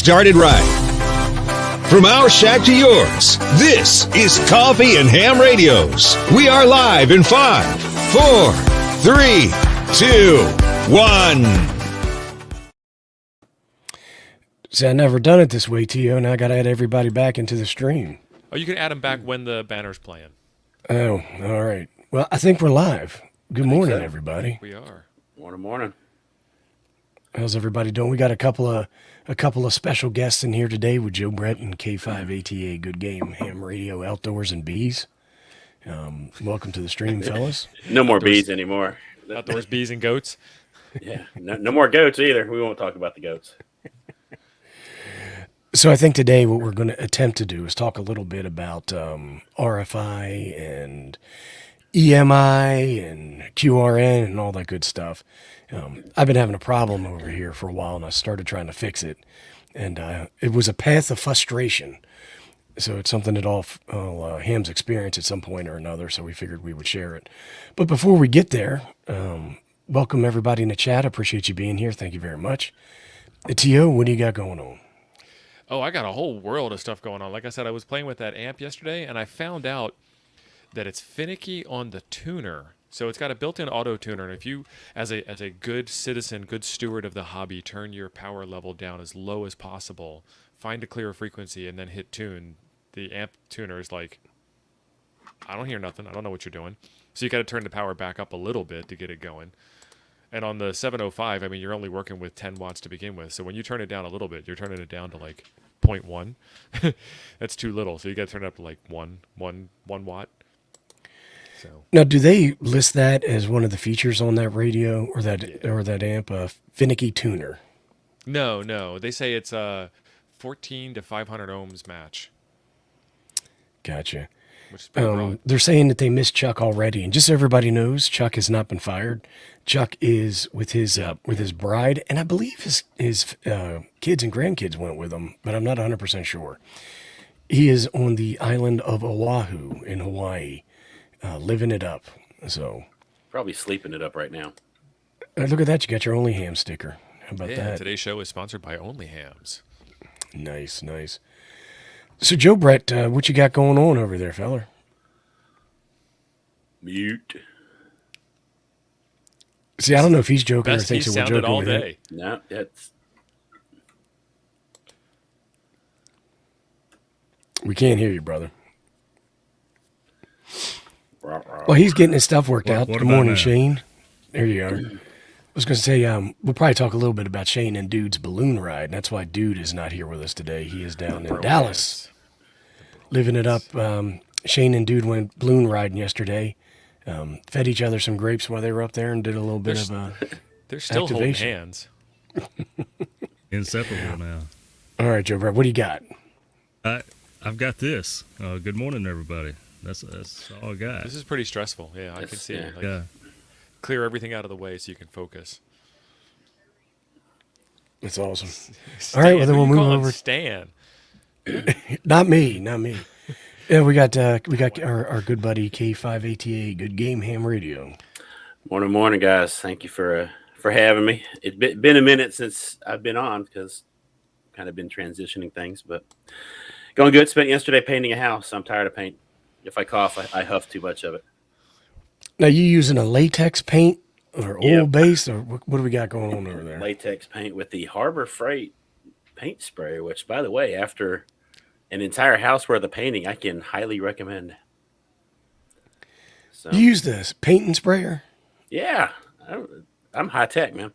started right. From our shack to yours, this is Coffee and Ham Radios. We are live in 5, 4, 3, 2, 1. See, I've never done it this way, Tio, and I got to add everybody back into the stream. Oh, you can add them back when the banner's playing. Oh, all right. Well, I think we're live. Good morning, everybody. We are. Morning. How's everybody doing? We got a couple of special guests in here today with Joe Brett and K5ATA, Good Game, Ham Radio, Outdoors, and Bees. Welcome to the stream, fellas. No more bees anymore. Outdoors, bees, and goats. Yeah, no more goats either. We won't talk about the goats. So I think today what we're going to attempt to do is talk a little bit about RFI and EMI and QRN and all that good stuff. I've been having a problem over here for a while, and I started trying to fix it. And it was a path of frustration. So it's something that all hams experience at some point or another, so we figured we would share it. But before we get there, welcome everybody in the chat. I appreciate you being here. Thank you very much. T.O., what do you got going on? Oh, I got a whole world of stuff going on. Like I said, I was playing with that amp yesterday, and I found out that it's finicky on the tuner. So it's got a built-in auto tuner, and if you, as a good citizen, good steward of the hobby, turn your power level down as low as possible, find a clear frequency, and then hit tune, the amp tuner is like, I don't hear nothing. I don't know what you're doing. So you got to turn the power back up a little bit to get it going. And on the 705, I mean, you're only working with 10 watts to begin with. So when you turn it down a little bit, you're turning it down to like 0.1. That's too little. So you got to turn it up to like 1 watt. So now, do they list that as one of the features on that radio or that amp, a finicky tuner? No. They say it's a 14 to 500 ohms match. Gotcha. Which is pretty broad. They're saying that they missed Chuck already, and just so everybody knows, Chuck has not been fired. Chuck is with his bride, and I believe his kids and grandkids went with him, but I'm not 100% sure. He is on the island of Oahu in Hawaii, living it up. So Probably sleeping it up right now. look at that, you got your Only Ham sticker. How about that? Today's show is sponsored by Only Hams. Nice. So Joe Brett, what you got going on over there, feller? Mute. See, I don't know if he's joking Best or thinks he that we're sounded joking all with him. day. No, that's We can't hear you, brother. Well, he's getting his stuff worked out. what Good about morning, now? Shane. There you are. I was going to say, we'll probably talk a little bit about Shane and Dude's balloon ride. And that's why Dude is not here with us today. He is down in Dallas, living it up. Shane and Dude went balloon riding yesterday. Fed each other some grapes while they were up there and did a little bit of They're still activation. holding hands. Inseparable now. All right, Joe Brett, what do you got? I've got this. Good morning, everybody. That's all I got. This is pretty stressful. Yeah, I can see it. Like, Yeah. clear everything out of the way so you can focus. That's awesome. All right, well, then we'll move over. Stan. Not me. Yeah, we got our good buddy K5ATA, Good Game Ham Radio. morning, guys. Thank you for having me. It's been a minute since I've been on because I've kind of been transitioning things, but going good. Spent yesterday painting a house. I'm tired of paint. If I cough, I huff too much of it. Now, you using a latex paint or oil Yep. base, or what do we got going on over there? Latex paint with the Harbor Freight paint sprayer, which, by the way, after an entire house worth of painting, I can highly recommend. So, You use this paint and sprayer? yeah, I'm high tech, man.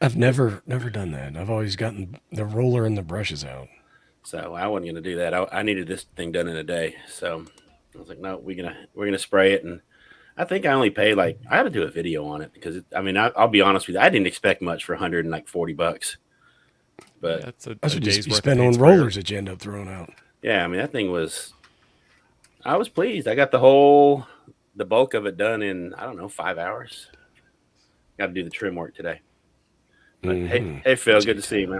I've never done that. I've always gotten the roller and the brushes out. So I wasn't going to do that. I needed this thing done in a day. So I was like, no, we're gonna spray it. And I think I only paid I had to do a video on it because I'll be honest with you, I didn't expect much for $140. But That's That's a what day's you worth spend of on paint sprayer. rollers that you end up throwing out. yeah, I mean that thing was. I was pleased. I got the bulk of it done in 5 hours. Got to do the trim work today. But hey Phil, good to see you, man.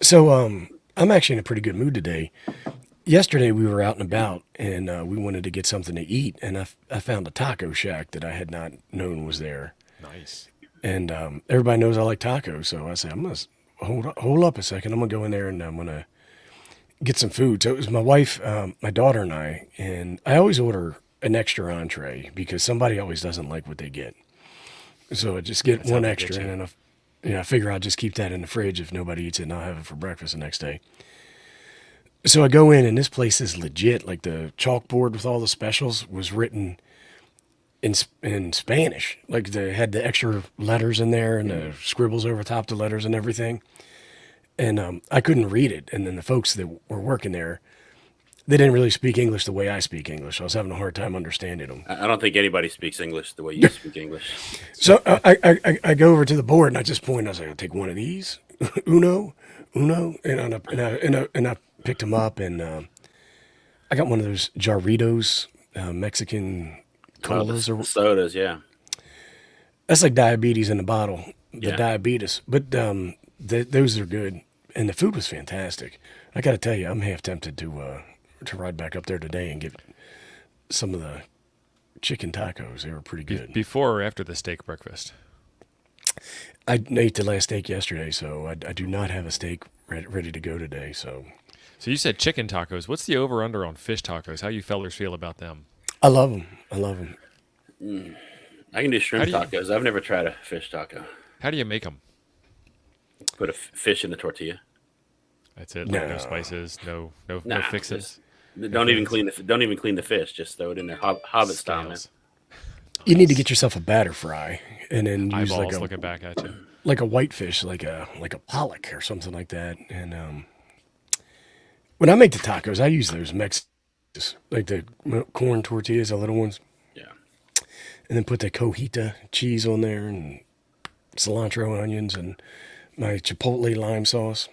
So I'm actually in a pretty good mood today. Yesterday we were out and about, and we wanted to get something to eat, and I found a taco shack that I had not known was there. Nice. And everybody knows I like tacos, so I said, I'm going to hold up a second. I'm gonna go in there and I'm gonna get some food. So it was my wife, my daughter, and I always order an extra entree because somebody always doesn't like what they get. So I just get That's how one they extra, get you. and then I figure I'll just keep that in the fridge. If nobody eats it, and I'll have it for breakfast the next day. So I go in, and this place is legit. Like the chalkboard with all the specials was written in Spanish. Like they had the extra letters in there and the scribbles over top the letters and everything. And I couldn't read it. And then the folks that were working there, they didn't really speak English the way I speak English. I was having a hard time understanding them. I don't think anybody speaks English the way you speak English. So I go over to the board and I just point. I was like, I'll take one of these, uno, and I picked them up and I got one of those Jarritos, Mexican colas or Sodas, yeah. that's like diabetes in a bottle. The Yeah. diabetes, but those are good, and the food was fantastic. I got to tell you, I'm half tempted to ride back up there today and get some of the chicken tacos. They were pretty good. Before or after the steak breakfast? I ate the last steak yesterday, so I do not have a steak ready to go today. So So you said chicken tacos. What's the over/under on fish tacos? How you fellers feel about them? I love them. I love them. I can do shrimp How do tacos. I've never tried a fish taco. How do you make them? Put a fish in the tortilla. That's it. Like no No. spices, no Nah, fixes. Don't even clean the fish. Just throw it in there, Hobbit style, man. Scales. You need to get yourself a batter fry, and then use Eyeballs looking back at you. like a whitefish, like a pollock or something like that. And when I make the tacos, I use those like the corn tortillas, the little ones, Yeah. and then put the cojita cheese on there and cilantro and onions and my chipotle lime sauce.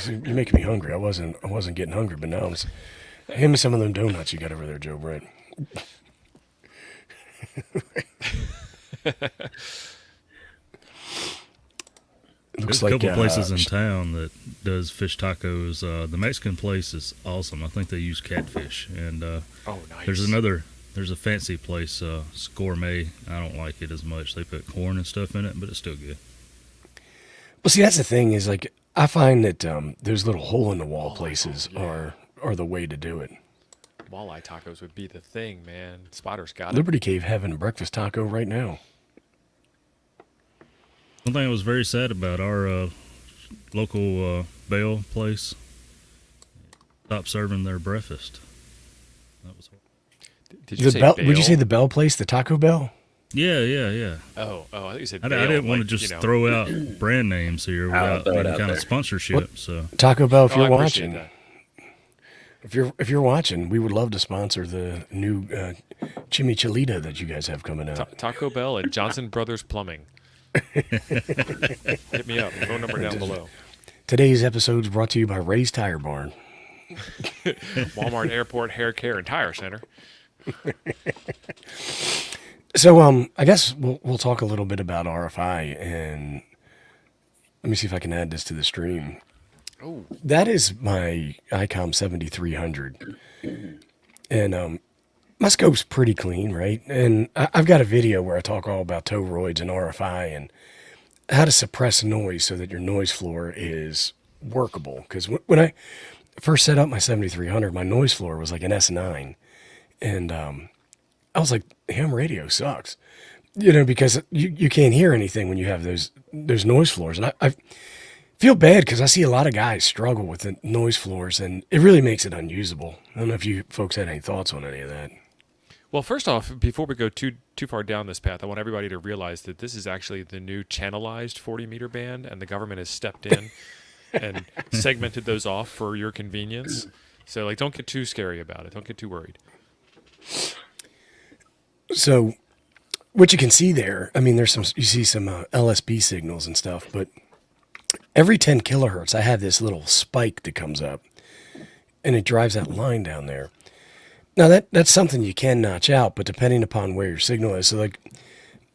You're making me hungry. I wasn't getting hungry, but now hand me some of them donuts you got over there, Joe Brett. There's a couple places in town that does fish tacos. The Mexican place is awesome. I think they use catfish. And Oh, nice. there's a fancy place, Gourmet. I don't like it as much. They put corn and stuff in it, but it's still good. Well, see, that's the thing is like I find that those little hole in the wall places are the way to do it. Walleye tacos would be the thing, man. Spotter's got it. Liberty Cave having a breakfast taco right now. One thing I was very sad about our local Bell place stopped serving their breakfast. That was horrible. Did you say Would you Bale? say the Bell place, the Taco Bell? Yeah. Oh, I think you said I Bale, didn't want to like, just you know. throw out brand names here without throw it any out kind there. of sponsorship. So Taco Bell, if Oh, I you're appreciate watching, that. if you're watching, we would love to sponsor the new chimicholita that you guys have coming out. Taco Bell at Johnson Brothers Plumbing. Hit me up. Phone number down below. Today's episode is brought to you by Ray's Tire Barn. Walmart Airport Hair Care and Tire Center. So I guess we'll talk a little bit about RFI, and let me see if I can add this to the stream. Oh, That is my ICOM 7300, and my scope's pretty clean, right? And I've got a video where I talk all about toroids and RFI and how to suppress noise so that your noise floor is workable. Because when I first set up my 7300, my noise floor was like an S9, and I was like, ham radio sucks, because you can't hear anything when you have those noise floors. And I feel bad because I see a lot of guys struggle with the noise floors, and it really makes it unusable. I don't know if you folks had any thoughts on any of that. well, first off, before we go too far down this path, I want everybody to realize that this is actually the new channelized 40-meter band, and the government has stepped in and segmented those off for your convenience. So, like, don't get too scary about it. Don't get too worried. So what you can see there, I mean, you see some LSB signals and stuff, but every 10 kilohertz, I have this little spike that comes up, and it drives that line down there. Now that's something you can notch out, but depending upon where your signal is, so like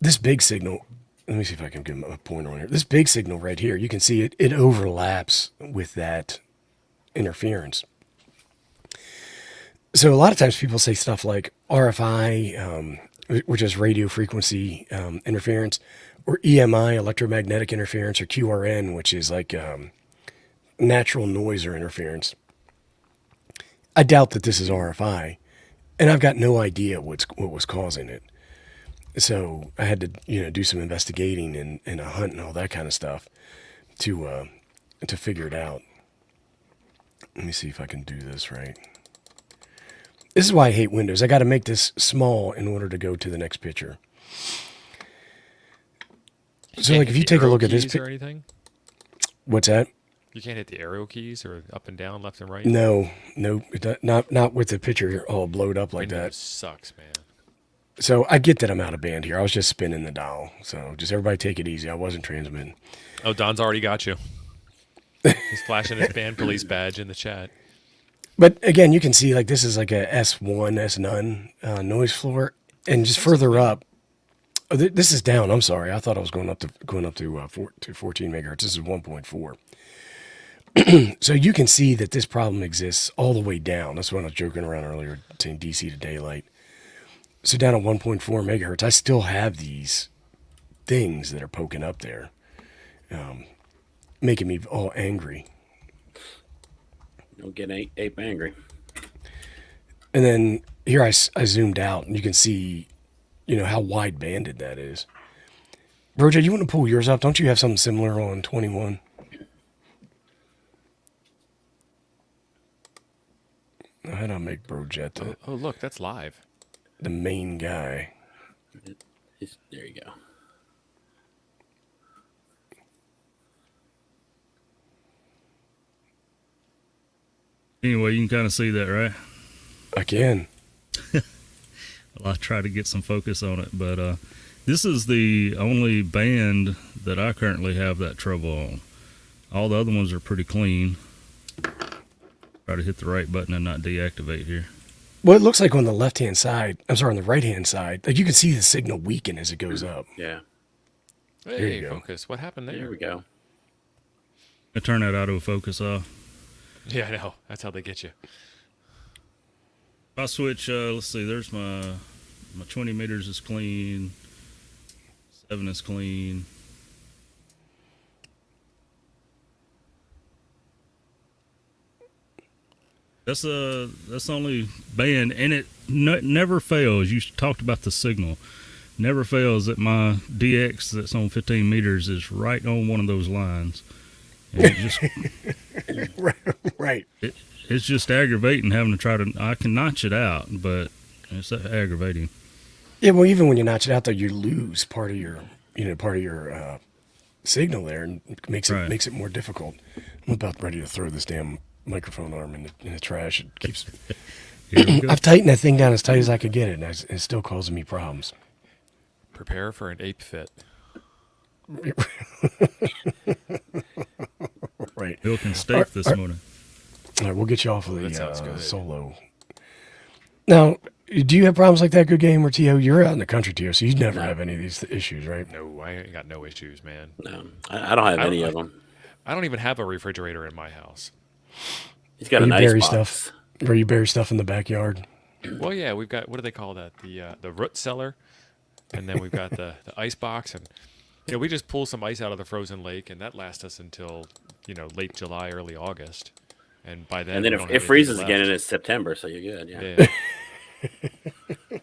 this big signal, let me see if I can give a pointer on here. This big signal right here, you can see it overlaps with that interference. So a lot of times people say stuff like RFI, which is radio frequency interference, or EMI, electromagnetic interference, or QRN, which is like natural noise or interference. I doubt that this is RFI, and I've got no idea what was causing it. So I had to, do some investigating and a hunt and all that kind of stuff to figure it out. Let me see if I can do this right. This is why I hate Windows. I got to make this small in order to go to the next picture. So, like, if you take a look at this, or anything, what's that? you can't hit the arrow keys or up and down, left and right. No, not with the picture all blowed up like Windows that. sucks, man. So I get that I'm out of band here. I was just spinning the dial. So just everybody take it easy. I wasn't transmitting. Oh, Don's already got you. He's flashing his band police badge in the chat. But again, you can see like this is like a S1, S none noise floor, and just further up. Oh, this is down. I'm sorry. I thought I was going up to 14 megahertz. This is 1.4. So you can see that this problem exists all the way down. That's what I was joking around earlier, saying DC to daylight. So down at 1.4 megahertz, I still have these things that are poking up there, making me all angry. Don't get ape angry. And then here I zoomed out, and you can see, how wide banded that is. Broja, you want to pull yours up? Don't you have something similar on 21? How do I make Brojet Oh, look, that's live. the main guy? There you go. Anyway, you can kind of see that, right? I can. Well, I try to get some focus on it, but this is the only band that I currently have that trouble on. All the other ones are pretty clean. Try to hit the right button and not deactivate here. Well, it looks like on the left-hand side, on the right-hand side, like you can see the signal weaken as it goes up. Yeah. Hey, you go. focus. What happened there? There we go. I turn that auto focus off. Yeah, I know. That's how they get you. If I switch, let's see, there's my 20 meters is clean. 7 is clean. That's the only band, and it never fails. You talked about the signal. Never fails that my DX that's on 15 meters is right on one of those lines. And it just Right. it's just aggravating having to try to. I can notch it out, but it's aggravating. Yeah, well, even when you notch it out there, you lose part of your signal there, and it makes it more difficult. I'm about ready to throw this damn microphone arm in the trash. It keeps. Here we go. I've tightened that thing down as tight as I could get it, and it's still causing me problems. Prepare for an ape fit. Right. Milk and steak this morning. All right, we'll get you off of That sounds the good. solo. Now, do you have problems like that, GoodGame or T.O.? You're out in the country, T.O., so you never have any of these issues, right? No, I ain't got no issues, man. No, I don't have any of them. I don't even have a refrigerator in my house. He's got Where an you ice bury box. stuff. Where you bury stuff in the backyard. Well, yeah, we've got, what do they call that? The root cellar. And then we've got the ice box. And, we just pull some ice out of the frozen lake, and that lasts us until, late July, early August. And by then, And then we don't it have freezes anything again and left. it's September, so you're good. Yeah. Yeah.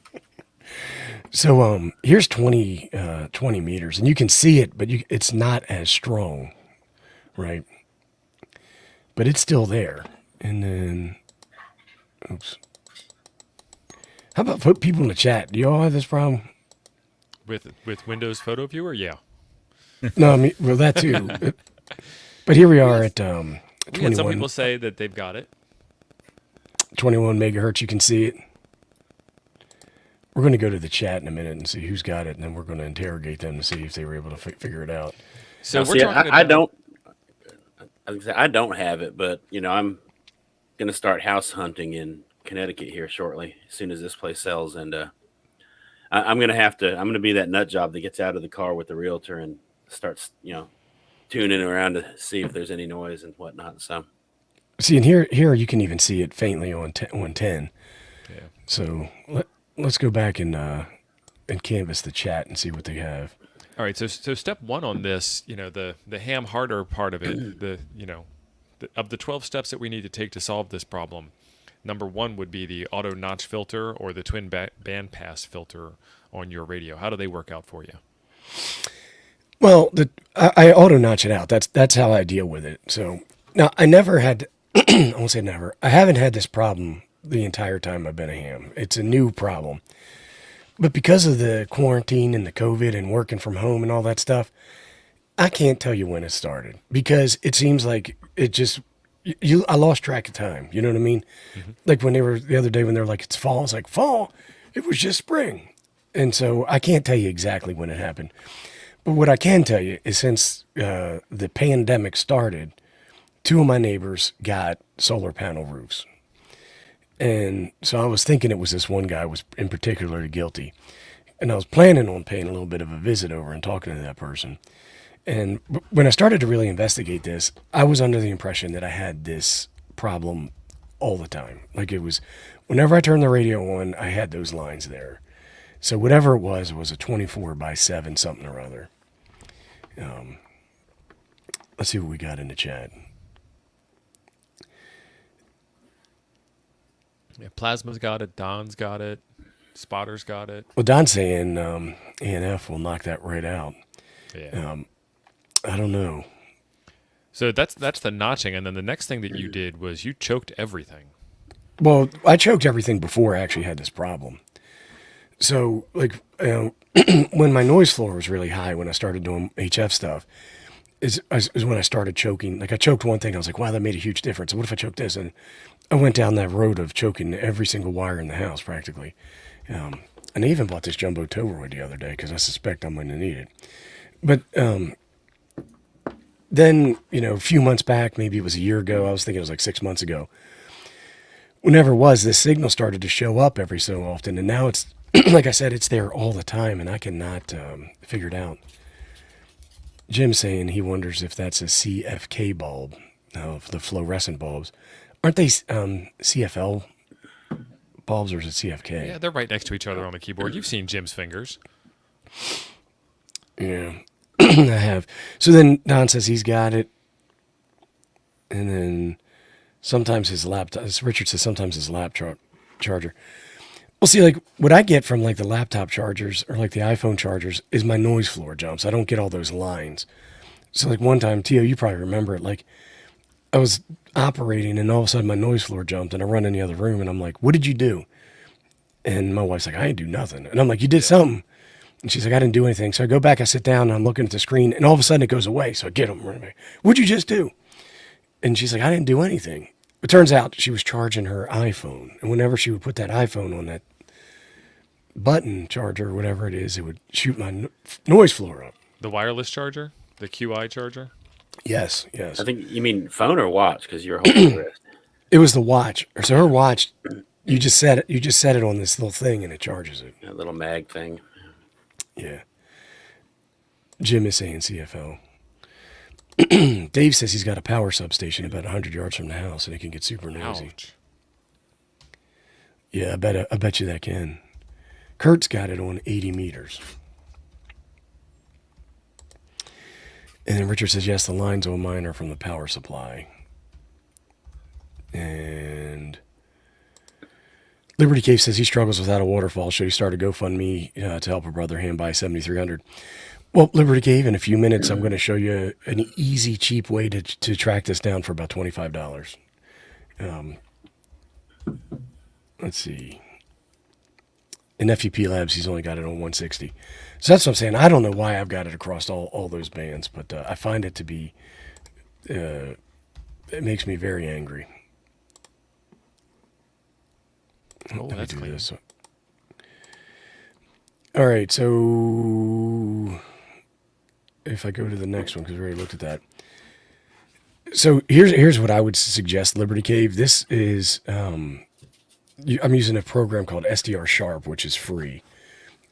So here's 20 meters, and you can see it, but it's not as strong, right? But it's still there. And then, oops. How about put people in the chat? Do you all have this problem? With Windows Photo Viewer, yeah. No, I mean, well, that too. But here we are at We had 21, some people say that they've got it. 21 megahertz. You can see it. We're going to go to the chat in a minute and see who's got it, and then we're going to interrogate them to see if they were able to figure it out. So Now, we're see, talking I about, don't. I don't have it, but I'm going to start house hunting in Connecticut here shortly, as soon as this place sells, and I'm going to be that nut job that gets out of the car with the realtor and starts, tuning around to see if there's any noise and whatnot. So, See, and here you can even see it faintly on 10. Yeah. So let's go back and canvass the chat and see what they have. All right, so step one on this, the ham harder part of it, of the 12 steps that we need to take to solve this problem, number one would be the auto notch filter or the twin bandpass filter on your radio. How do they work out for you? Well, I auto notch it out. That's how I deal with it. So now I never had, I won't say never. I haven't had this problem the entire time I've been a ham. It's a new problem. But because of the quarantine and the COVID and working from home and all that stuff, I can't tell you when it started because it seems like it just, I lost track of time. You know what I mean? Mm-hmm. Like when they were the other day when they were like, it's fall. It's like fall. It was just spring. And so I can't tell you exactly when it happened. But what I can tell you is since the pandemic started, 2 of my neighbors got solar panel roofs. And so I was thinking it was this one guy was in particular guilty. And I was planning on paying a little bit of a visit over and talking to that person. And when I started to really investigate this, I was under the impression that I had this problem all the time. Like it was, whenever I turned the radio on, I had those lines there. So whatever it was a 24/7 something or other. Let's see what we got in the chat. Yeah, Plasma's got it. Don's got it. Spotter's got it. Well, Don's saying ENF will knock that right out. Yeah. I don't know. So that's the notching, and then the next thing that you did was you choked everything. Well, I choked everything before I actually had this problem. So, like, when my noise floor was really high, when I started doing HF stuff, is when I started choking. Like, I choked one thing, I was like, wow, that made a huge difference. What if I choked this? And I went down that road of choking every single wire in the house, practically. And I even bought this jumbo Toroid the other day because I suspect I'm going to need it. But then, a few months back, maybe it was a year ago, I was thinking it was like 6 months ago. Whenever it was, this signal started to show up every so often. And now it's, like I said, it's there all the time, and I cannot figure it out. Jim's saying he wonders if that's a CFK bulb, the fluorescent bulbs. Aren't they CFL bulbs, or is it CFK? Yeah, they're right next to each other on the keyboard. You've seen Jim's fingers. Yeah, I have. So then Don says he's got it. And then sometimes his laptop, as Richard says, sometimes his laptop charger. Well, see, like what I get from like the laptop chargers or like the iPhone chargers is my noise floor jumps. I don't get all those lines. So like one time, Tio, you probably remember it. Like I was operating and all of a sudden my noise floor jumped and I run in the other room and I'm like, what did you do? And my wife's like, I didn't do nothing. And I'm like, you did something. And she's like, I didn't do anything. So I go back, I sit down and I'm looking at the screen and all of a sudden it goes away. So I get them. What'd you just do? And she's like, I didn't do anything. It turns out she was charging her iPhone. And whenever she would put that iPhone on that button charger or whatever it is, it would shoot my noise floor up. The wireless charger? The QI charger? Yes. I think you mean phone or watch because you're holding the wrist. It was the watch. So her watch, you just set it on this little thing and it charges it. That little mag thing. Yeah. Jim is saying CFL. Dave says he's got a power substation about 100 yards from the house and it can get super noisy. Ouch. Yeah, I bet you that can. Kurt's got it on 80 meters. And then Richard says, yes, the lines on mine are from the power supply. And Liberty Cave says he struggles without a waterfall. Should he start a GoFundMe to help a brother hand buy 7,300? Well, Liberty Cave, in a few minutes, I'm going to show you an easy, cheap way to track this down for about $25. Let's see. In FEP Labs, he's only got it on 160. So that's what I'm saying. I don't know why I've got it across all those bands, but I find it to be, it makes me very angry. Oh, that's clean. This. All right, so if I go to the next one, because we already looked at that. So here's what I would suggest, Liberty Cave. This is, I'm using a program called SDR Sharp, which is free.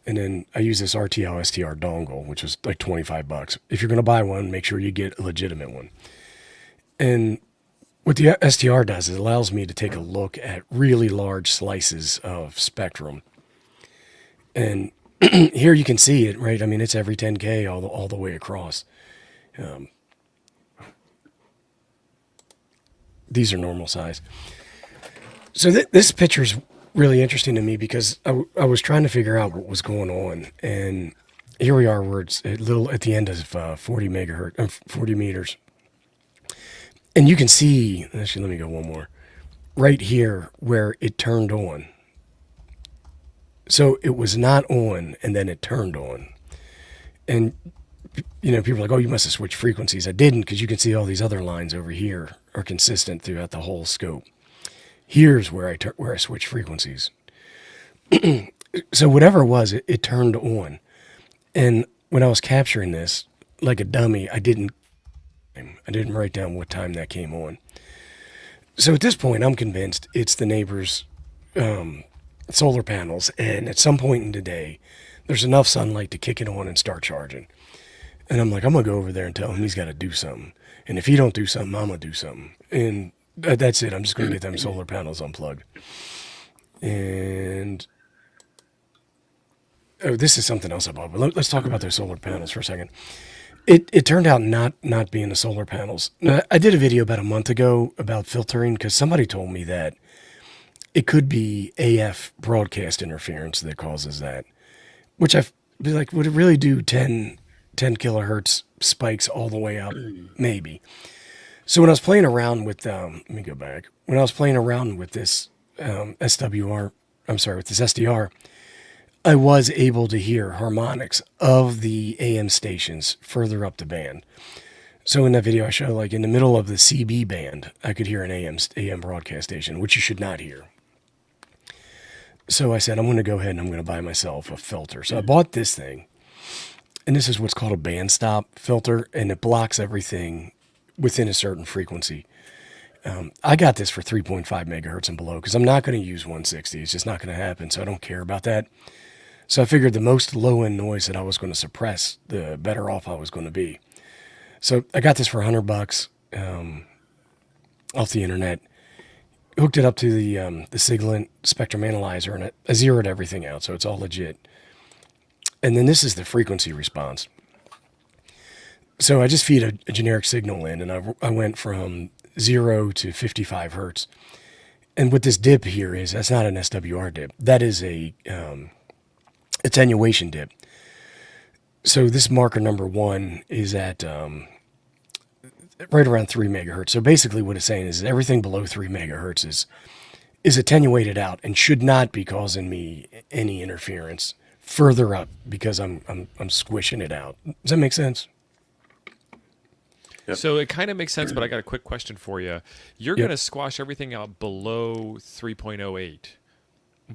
And then I use this RTL STR dongle, which was like $25. If you're going to buy one, make sure you get a legitimate one. And what the STR does is it allows me to take a look at really large slices of spectrum. And here you can see it, right? I mean, it's every 10K all the way across. These are normal size. So this picture's really interesting to me because I was trying to figure out what was going on, and here we are where it's at the end of 40 megahertz, 40 meters. And you can see, actually, let me go one more, right here where it turned on. So it was not on, and then it turned on. And, you know, people are like, oh, you must have switched frequencies. I didn't, because you can see all these other lines over here are consistent throughout the whole scope. Here's where I switched frequencies. So whatever it was, it turned on. And when I was capturing this, like a dummy, I didn't write down what time that came on. So at this point, I'm convinced it's the neighbor's solar panels. And at some point in the day, there's enough sunlight to kick it on and start charging. And I'm like, I'm going to go over there and tell him he's got to do something. And if he don't do something, I'm going to do something. And that's it. I'm just going to get them solar panels unplugged. And oh, this is something else I bought. But let's talk about those solar panels for a second. It turned out not being the solar panels. Now, I did a video about a month ago about filtering because somebody told me that it could be AF broadcast interference that causes that. Which I'd be like, would it really do 10 kilohertz spikes all the way up? Maybe. So when I was playing around with, let me go back. When I was playing around with this with this SDR, I was able to hear harmonics of the AM stations further up the band. So in that video I show, like in the middle of the CB band, I could hear an AM broadcast station, which you should not hear. So I said, I'm going to go ahead and I'm going to buy myself a filter. So I bought this thing, and this is what's called a band stop filter, and it blocks everything within a certain frequency. I got this for 3.5 megahertz and below because I'm not going to use 160. It's just not going to happen, so I don't care about that. So I figured the most low-end noise that I was going to suppress, the better off I was going to be. So I got this for $100 off the internet, hooked it up to the Siglent spectrum analyzer, and I zeroed everything out, so it's all legit. And then this is the frequency response. So I just feed a generic signal in, and I went from 0 to 55 hertz. And what this dip here is, that's not an SWR dip. That is a attenuation dip. So this marker number 1 is at right around 3 megahertz. So basically what it's saying is everything below 3 megahertz is attenuated out and should not be causing me any interference further up because I'm squishing it out. Does that make sense? Yep. So it kind of makes sense, but I got a quick question for you. You're going to squash everything out below 3.08,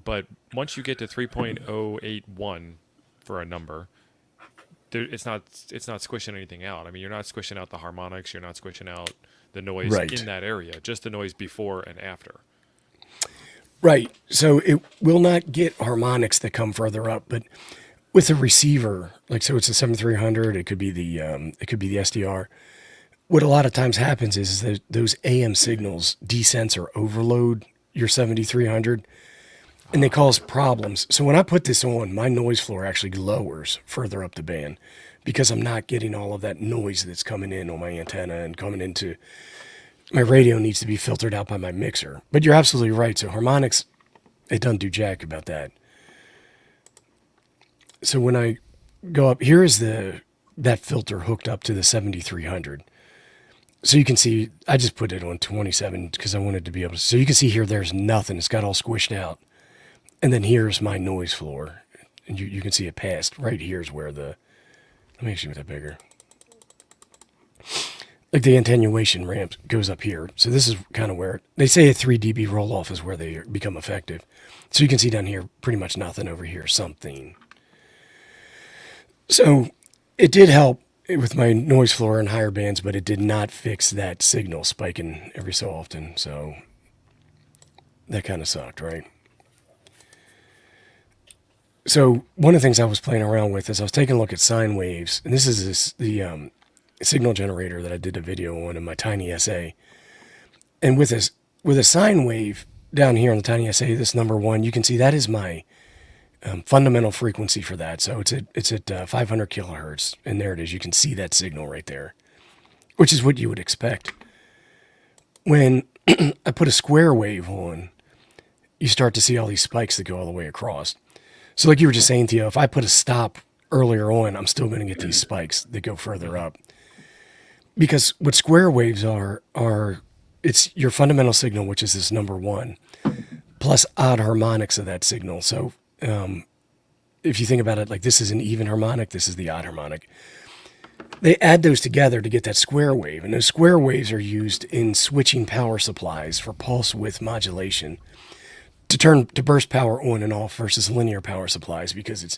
but once you get to 3.081 for a number, it's not squishing anything out. I mean, you're not squishing out the harmonics, you're not squishing out the noise in that area, just the noise before and after. Right. So it will not get harmonics that come further up, but with a receiver, like so it's a 7300, it could be the SDR. What a lot of times happens is that those AM signals desense or overload your 7300 and they cause problems. So when I put this on, my noise floor actually lowers further up the band because I'm not getting all of that noise that's coming in on my antenna and coming into my radio needs to be filtered out by my mixer. But you're absolutely right. So harmonics, it doesn't do jack about that. So when I go up, here is that filter hooked up to the 7300. So you can see, I just put it on 27 because I wanted to be able to, so you can see here, there's nothing. It's got all squished out. And then here's my noise floor. And you can see it past. Right here's where let me actually make that bigger. Like the attenuation ramp goes up here. So this is kind of where, they say a 3 dB roll off is where they become effective. So you can see down here, pretty much nothing over here, something. So it did help with my noise floor in higher bands, but it did not fix that signal spiking every so often. So that kind of sucked, right? So one of the things I was playing around with is I was taking a look at sine waves, and this is the signal generator that I did a video on in my Tiny SA. And with a sine wave down here on the Tiny SA, this number 1, you can see that is my fundamental frequency for that. So it's at 500 kilohertz, and there it is. You can see that signal right there, which is what you would expect. When I put a square wave on, you start to see all these spikes that go all the way across. So like you were just saying, Theo, if I put a stop earlier on, I'm still going to get these spikes that go further up. Because what square waves are it's your fundamental signal, which is this number one, plus odd harmonics of that signal. So if you think about it, like this is an even harmonic, this is the odd harmonic. They add those together to get that square wave. And those square waves are used in switching power supplies for pulse width modulation to burst power on and off versus linear power supplies, because it's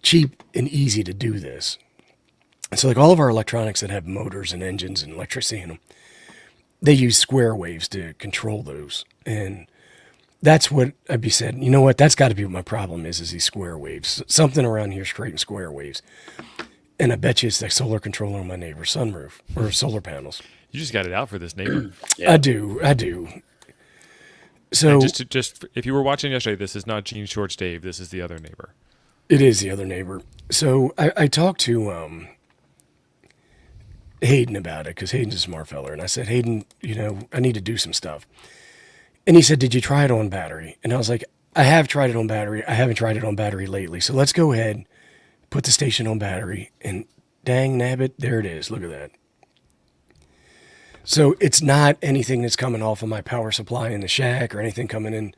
cheap and easy to do this. And so like all of our electronics that have motors and engines and electricity in them, they use square waves to control those. And that's what I'd be said, you know what, that's got to be what my problem is these square waves. Something around here is creating square waves. And I bet you it's that solar controller on my neighbor's sunroof or solar panels. You just got it out for this neighbor. Yeah. I do. So and just if you were watching yesterday, this is not Jean Shorts Dave. This is the other neighbor. It is the other neighbor. So I talked to Hayden about it, because Hayden's a smart fella. And I said, Hayden, I need to do some stuff. And he said, did you try it on battery? And I was like, I have tried it on battery. I haven't tried it on battery lately. So let's go ahead, put the station on battery, and dang nabbit, there it is. Look at that. So it's not anything that's coming off of my power supply in the shack or anything coming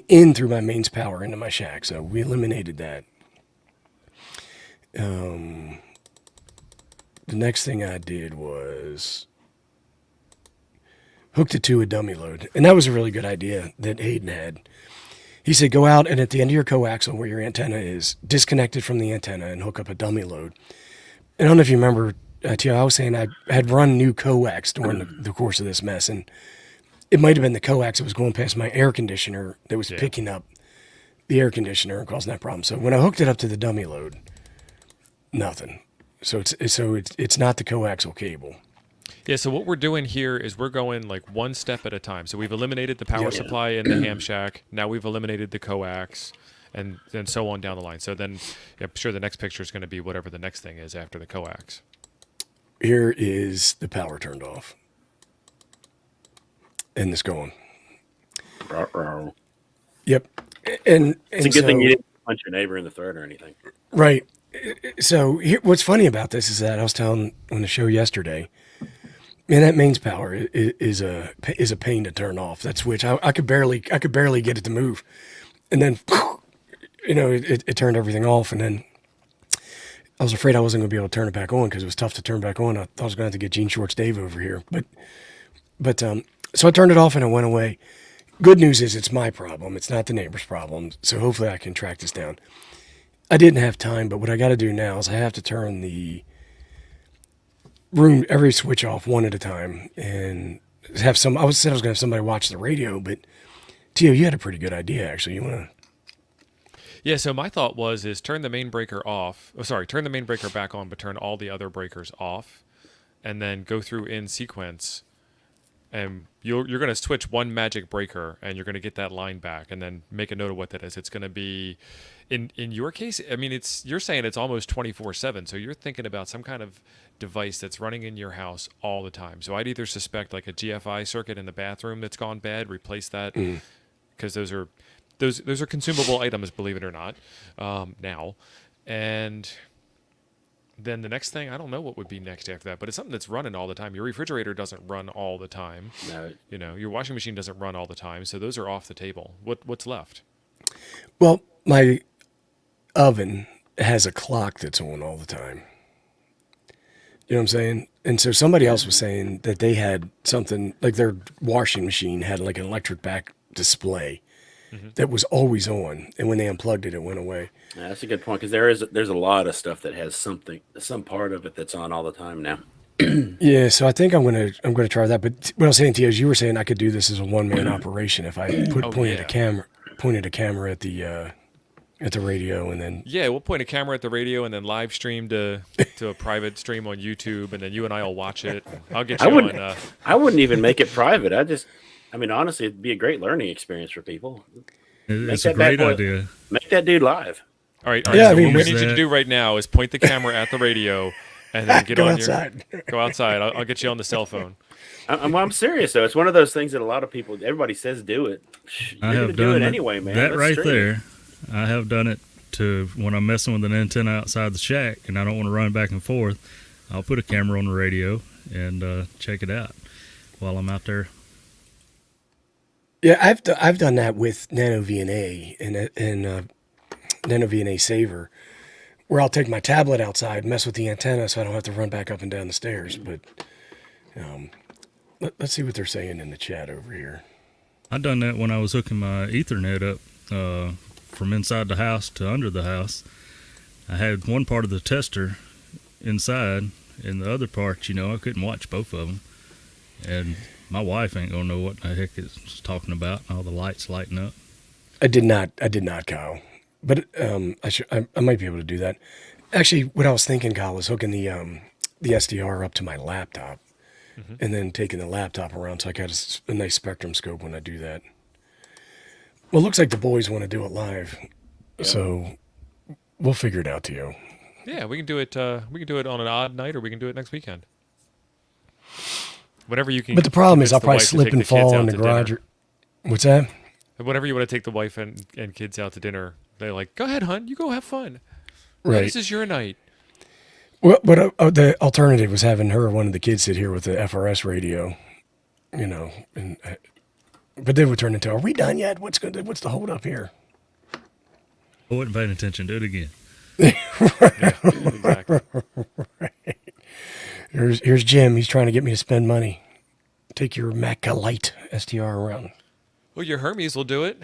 in through my mains power into my shack. So we eliminated that. The next thing I did was hooked it to a dummy load. And that was a really good idea that Hayden had. He said, go out and at the end of your coaxial where your antenna is, disconnect it from the antenna and hook up a dummy load. And I don't know if you remember, Tio, I was saying I had run new coax during the course of this mess. And it might have been the coax that was going past my air conditioner that was picking up the air conditioner and causing that problem. So when I hooked it up to the dummy load, nothing. So it's not the coaxial cable. Yeah, so what we're doing here is we're going like one step at a time. So we've eliminated the power supply in the ham shack. Now we've eliminated the coax, and then so on down the line. So then I'm sure the next picture is going to be whatever the next thing is after the coax. Here is the power turned off. And it's going. Yep. And it's a good thing you didn't punch your neighbor in the throat or anything. Right. So what's funny about this is that I was telling on the show yesterday, man, that mains power is a pain to turn off. That switch, I could barely get it to move, and then it turned everything off. And then I was afraid I wasn't going to be able to turn it back on because it was tough to turn back on. I thought I was going to have to get Jean Shorts Dave over here, but so I turned it off and it went away. Good news is it's my problem. It's not the neighbor's problem. So hopefully I can track this down. I didn't have time, but what I got to do now is I have to turn the room, every switch off one at a time, and have some. I was going to have somebody watch the radio, but Tio, you had a pretty good idea actually. You want to? Yeah. So my thought is turn the main breaker off. Oh, sorry, turn the main breaker back on, but turn all the other breakers off, and then go through in sequence. And you're going to switch one magic breaker, and you're going to get that line back, and then make a note of what that is. It's going to be, in your case, I mean, you're saying it's almost 24/7, so you're thinking about some kind of device that's running in your house all the time. So I'd either suspect like a GFI circuit in the bathroom that's gone bad, replace that, because those are consumable items, believe it or not, now, and then the next thing, I don't know what would be next after that, but it's something that's running all the time. Your refrigerator doesn't run all the time. No. Your washing machine doesn't run all the time, so those are off the table. What's left? Well, my oven has a clock that's on all the time. You know what I'm saying? And so somebody else was saying that they had something, like their washing machine had like an electric back display that was always on, and when they unplugged it, it went away. Yeah, that's a good point, because there's a lot of stuff that has some part of it that's on all the time now. Yeah, so I think I'm gonna try that. But what I was saying to you is, you were saying I could do this as a one-man operation if I pointed a camera at the radio, and then we'll point a camera at the radio and then live stream to a private stream on YouTube, and then you and I will watch it. I'll get you on. I wouldn't even make it private. I mean, honestly, it'd be a great learning experience for people. It's a great idea. Make that dude live. All right. Yeah, So I mean, what we use need you to that. do right now is point the camera at the radio, and then get Go on outside. go outside. I'll get you on the cell phone. I'm serious though. It's one of those things that a lot of people, everybody says do it. You're I gonna have do done it anyway, man. that Let's right stream it. there. I have done it to when I'm messing with an antenna outside the shack and I don't want to run back and forth. I'll put a camera on the radio and check it out while I'm out there. Yeah, I've done that with Nano VNA and Nano VNA Saver, where I'll take my tablet outside, mess with the antenna, so I don't have to run back up and down the stairs. But let's see what they're saying in the chat over here. I done that when I was hooking my Ethernet up from inside the house to under the house. I had one part of the tester inside, and the other part, I couldn't watch both of them. And my wife ain't gonna know what the heck it's talking about. All the lights lighting up. I did not, Kyle. But I might be able to do that. Actually, what I was thinking, Kyle, was hooking the SDR up to my laptop, and then taking the laptop around so I got a nice spectrum scope when I do that. Well, it looks like the boys want to do it live, so we'll figure it out, Tio. Yeah, we can do it. We can do it on an odd night, or we can do it next weekend. Whatever you can. But the problem is convince I'll the probably wife to slip take and the kids fall out in the to garage. dinner. What's that? Whenever you want to take the wife and kids out to dinner, they're like, "Go ahead, hon. You go have fun. Right. This is your night." Well, but the alternative was having one of the kids sit here with the FRS radio, and but then would turn into, "Are we done yet? What's the hold up here?" I wasn't paying attention. Do it again. Yeah, exactly. Here's Jim. He's trying to get me to spend money. Take your Maca Light STR around. Well, your Hermes will do it.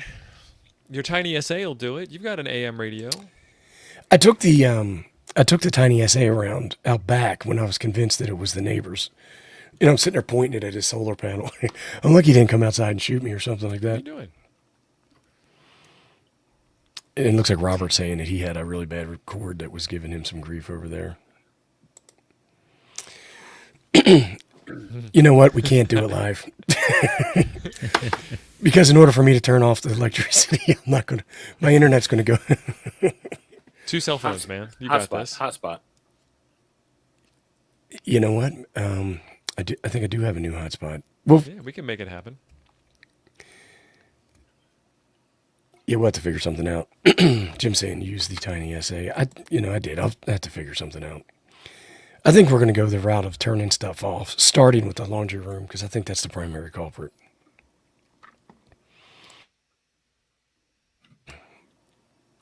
Your Tiny SA will do it. You've got an AM radio. I took the Tiny SA around out back when I was convinced that it was the neighbors. I'm sitting there pointing it at his solar panel. I'm lucky he didn't come outside and shoot me or something like What are you that. doing? And it looks like Robert's saying that he had a really bad cord that was giving him some grief over there. You know what? We can't do it live. Because in order for me to turn off the electricity, my internet's going to go. 2 cell phones, man. You got this. Hotspot. You know what? I think I do have a new hotspot. Well, Yeah, we can make it happen. yeah, we'll have to figure something out. Jim's saying use the Tiny SA. I did. I'll have to figure something out. I think we're going to go the route of turning stuff off, starting with the laundry room, because I think that's the primary culprit.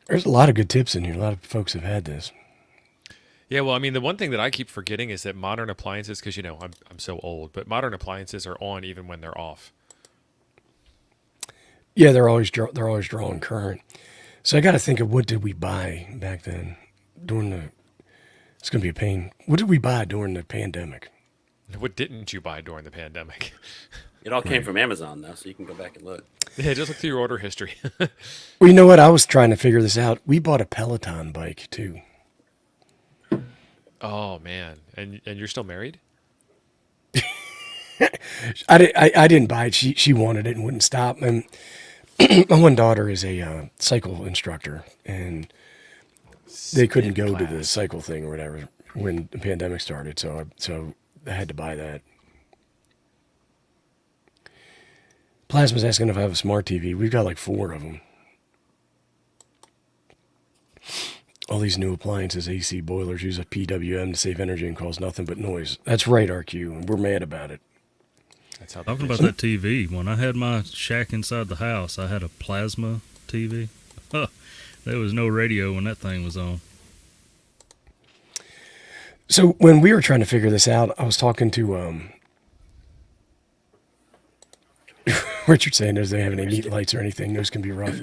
There's a lot of good tips in here. A lot of folks have had this. Yeah, well, I mean, the one thing that I keep forgetting is that modern appliances, because I'm so old, but modern appliances are on even when they're off. Yeah, they're always drawing current. So I got to think of what did we buy back then it's going to be a pain. What did we buy during the pandemic? What didn't you buy during the pandemic? It all came from Amazon though, so you can go back and look. Yeah, just look through your order history. Well, you know what? I was trying to figure this out. We bought a Peloton bike too. Oh man, and you're still married? I didn't buy it. She wanted it and wouldn't stop. And my one daughter is a cycle instructor, and they couldn't go to the cycle thing or whatever when the pandemic started. So I had to buy that. Plasma's asking if I have a smart TV. We've got like 4 of them. All these new appliances, AC boilers, use a PWM to save energy and cause nothing but noise. That's right, RQ, and we're mad about it. That's how. Talking about that TV, when I had my shack inside the house, I had a plasma TV. There was no radio when that thing was on. So when we were trying to figure this out, I was talking to Richard saying does they have any neat lights or anything. Those can be rough.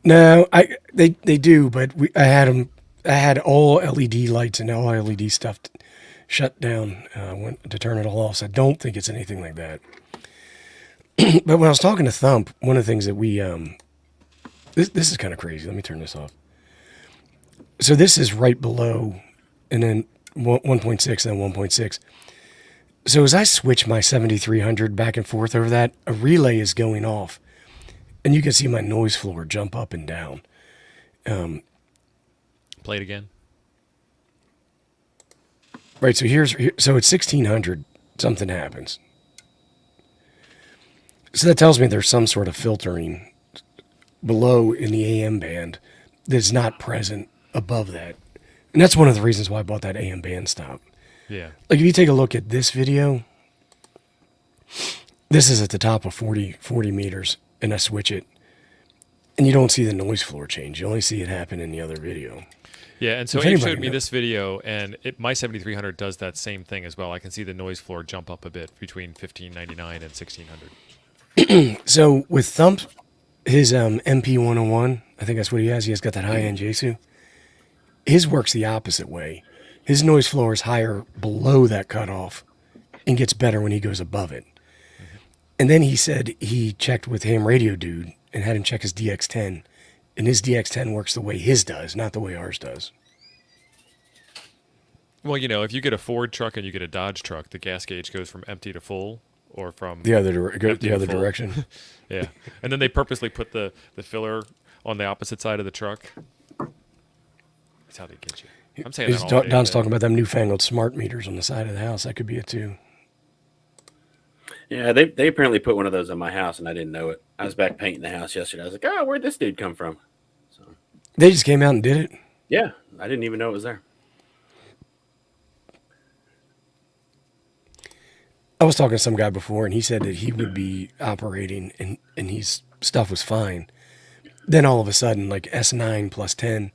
No, they do, but I had all LED lights and all LED stuff shut down to turn it all off. So I don't think it's anything like that. But when I was talking to Thump, one of the things that we this is kind of crazy. Let me turn this off. So this is right below, and then 1.6 and then 1.6. So as I switch my 7300 back and forth over that, a relay is going off. and you can see my noise floor jump up and down. Play it again. Right, so so it's 1600. Something happens. So that tells me there's some sort of filtering below in the AM band that's not present above that. And that's one of the reasons why I bought that AM band stop. Yeah. Like if you take a look at this video, this is at the top of 40 meters, and I switch it, and you don't see the noise floor change. You only see it happen in the other video. Yeah, and so If Abe anybody showed me knows. this video, and my 7300 does that same thing as well. I can see the noise floor jump up a bit between 1599 and 1600. So with Thump, his MP101, I think that's what he has. He has got that high-end Yaesu. His works the opposite way. His noise floor is higher below that cutoff and gets better when he goes above it. And then he said he checked with Ham Radio Dude and had him check his DX10. And his DX10 works the way his does, not the way ours does. Well, if you get a Ford truck and you get a Dodge truck, the gas gauge goes from empty to full, or from The other, empty the to other full. direction. Yeah, and then they purposely put the filler on the opposite side of the truck. That's how they get you. I'm saying that all day. Don's talking about them newfangled smart meters on the side of the house. That could be it too. Yeah, they apparently put one of those on my house, and I didn't know it. I was back painting the house yesterday. I was like, oh, where'd this dude come from? So They just came out and did it. yeah, I didn't even know it was there. I was talking to some guy before, and he said that he would be operating, and his stuff was fine. Then all of a sudden, like S9 plus 10,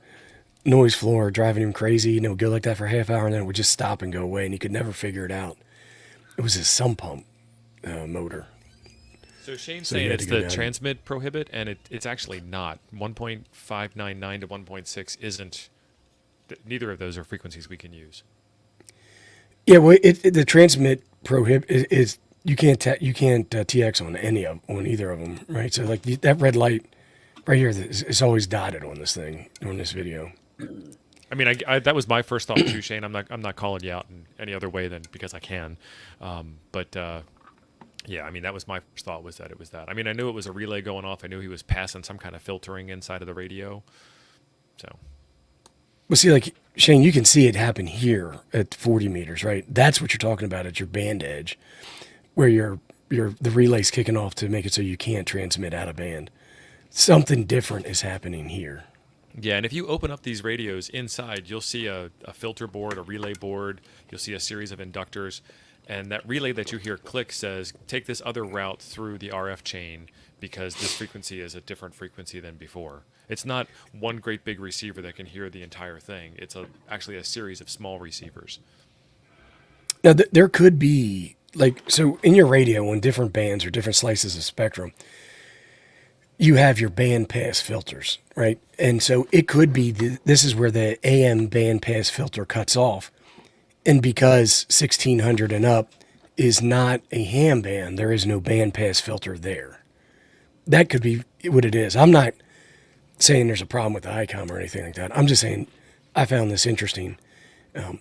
noise floor driving him crazy, and it would go like that for a half hour, and then it would just stop and go away, and he could never figure it out. It was his sump pump motor. So Shane's So you saying had it's to go the down. transmit prohibit, and it's actually not. 1.599 to 1.6 isn't. Neither of those are frequencies we can use. Yeah, well, the transmit prohibit is you can't TX on either of them, right? So like that red light right here is always dotted on this thing on this video. I mean, I that was my first thought too, Shane. I'm not calling you out in any other way than because I can, but yeah, I mean that was my first thought was that it was that. I mean, I knew it was a relay going off. I knew he was passing some kind of filtering inside of the radio. So, Well, see, like Shane, you can see it happen here at 40 meters, right? That's what you're talking about at your band edge, where the relay's kicking off to make it so you can't transmit out of band. Something different is happening here. yeah, and if you open up these radios inside, you'll see a filter board, a relay board. You'll see a series of inductors. And that relay that you hear click says, take this other route through the RF chain because this frequency is a different frequency than before. It's not one great big receiver that can hear the entire thing. It's actually a series of small receivers. Now, there could be, so in your radio, on different bands or different slices of spectrum, you have your band pass filters, right? And so it could be this is where the AM band pass filter cuts off. And because 1600 and up is not a ham band, there is no band pass filter there. That could be what it is. I'm not saying there's a problem with the ICOM or anything like that. I'm just saying I found this interesting. And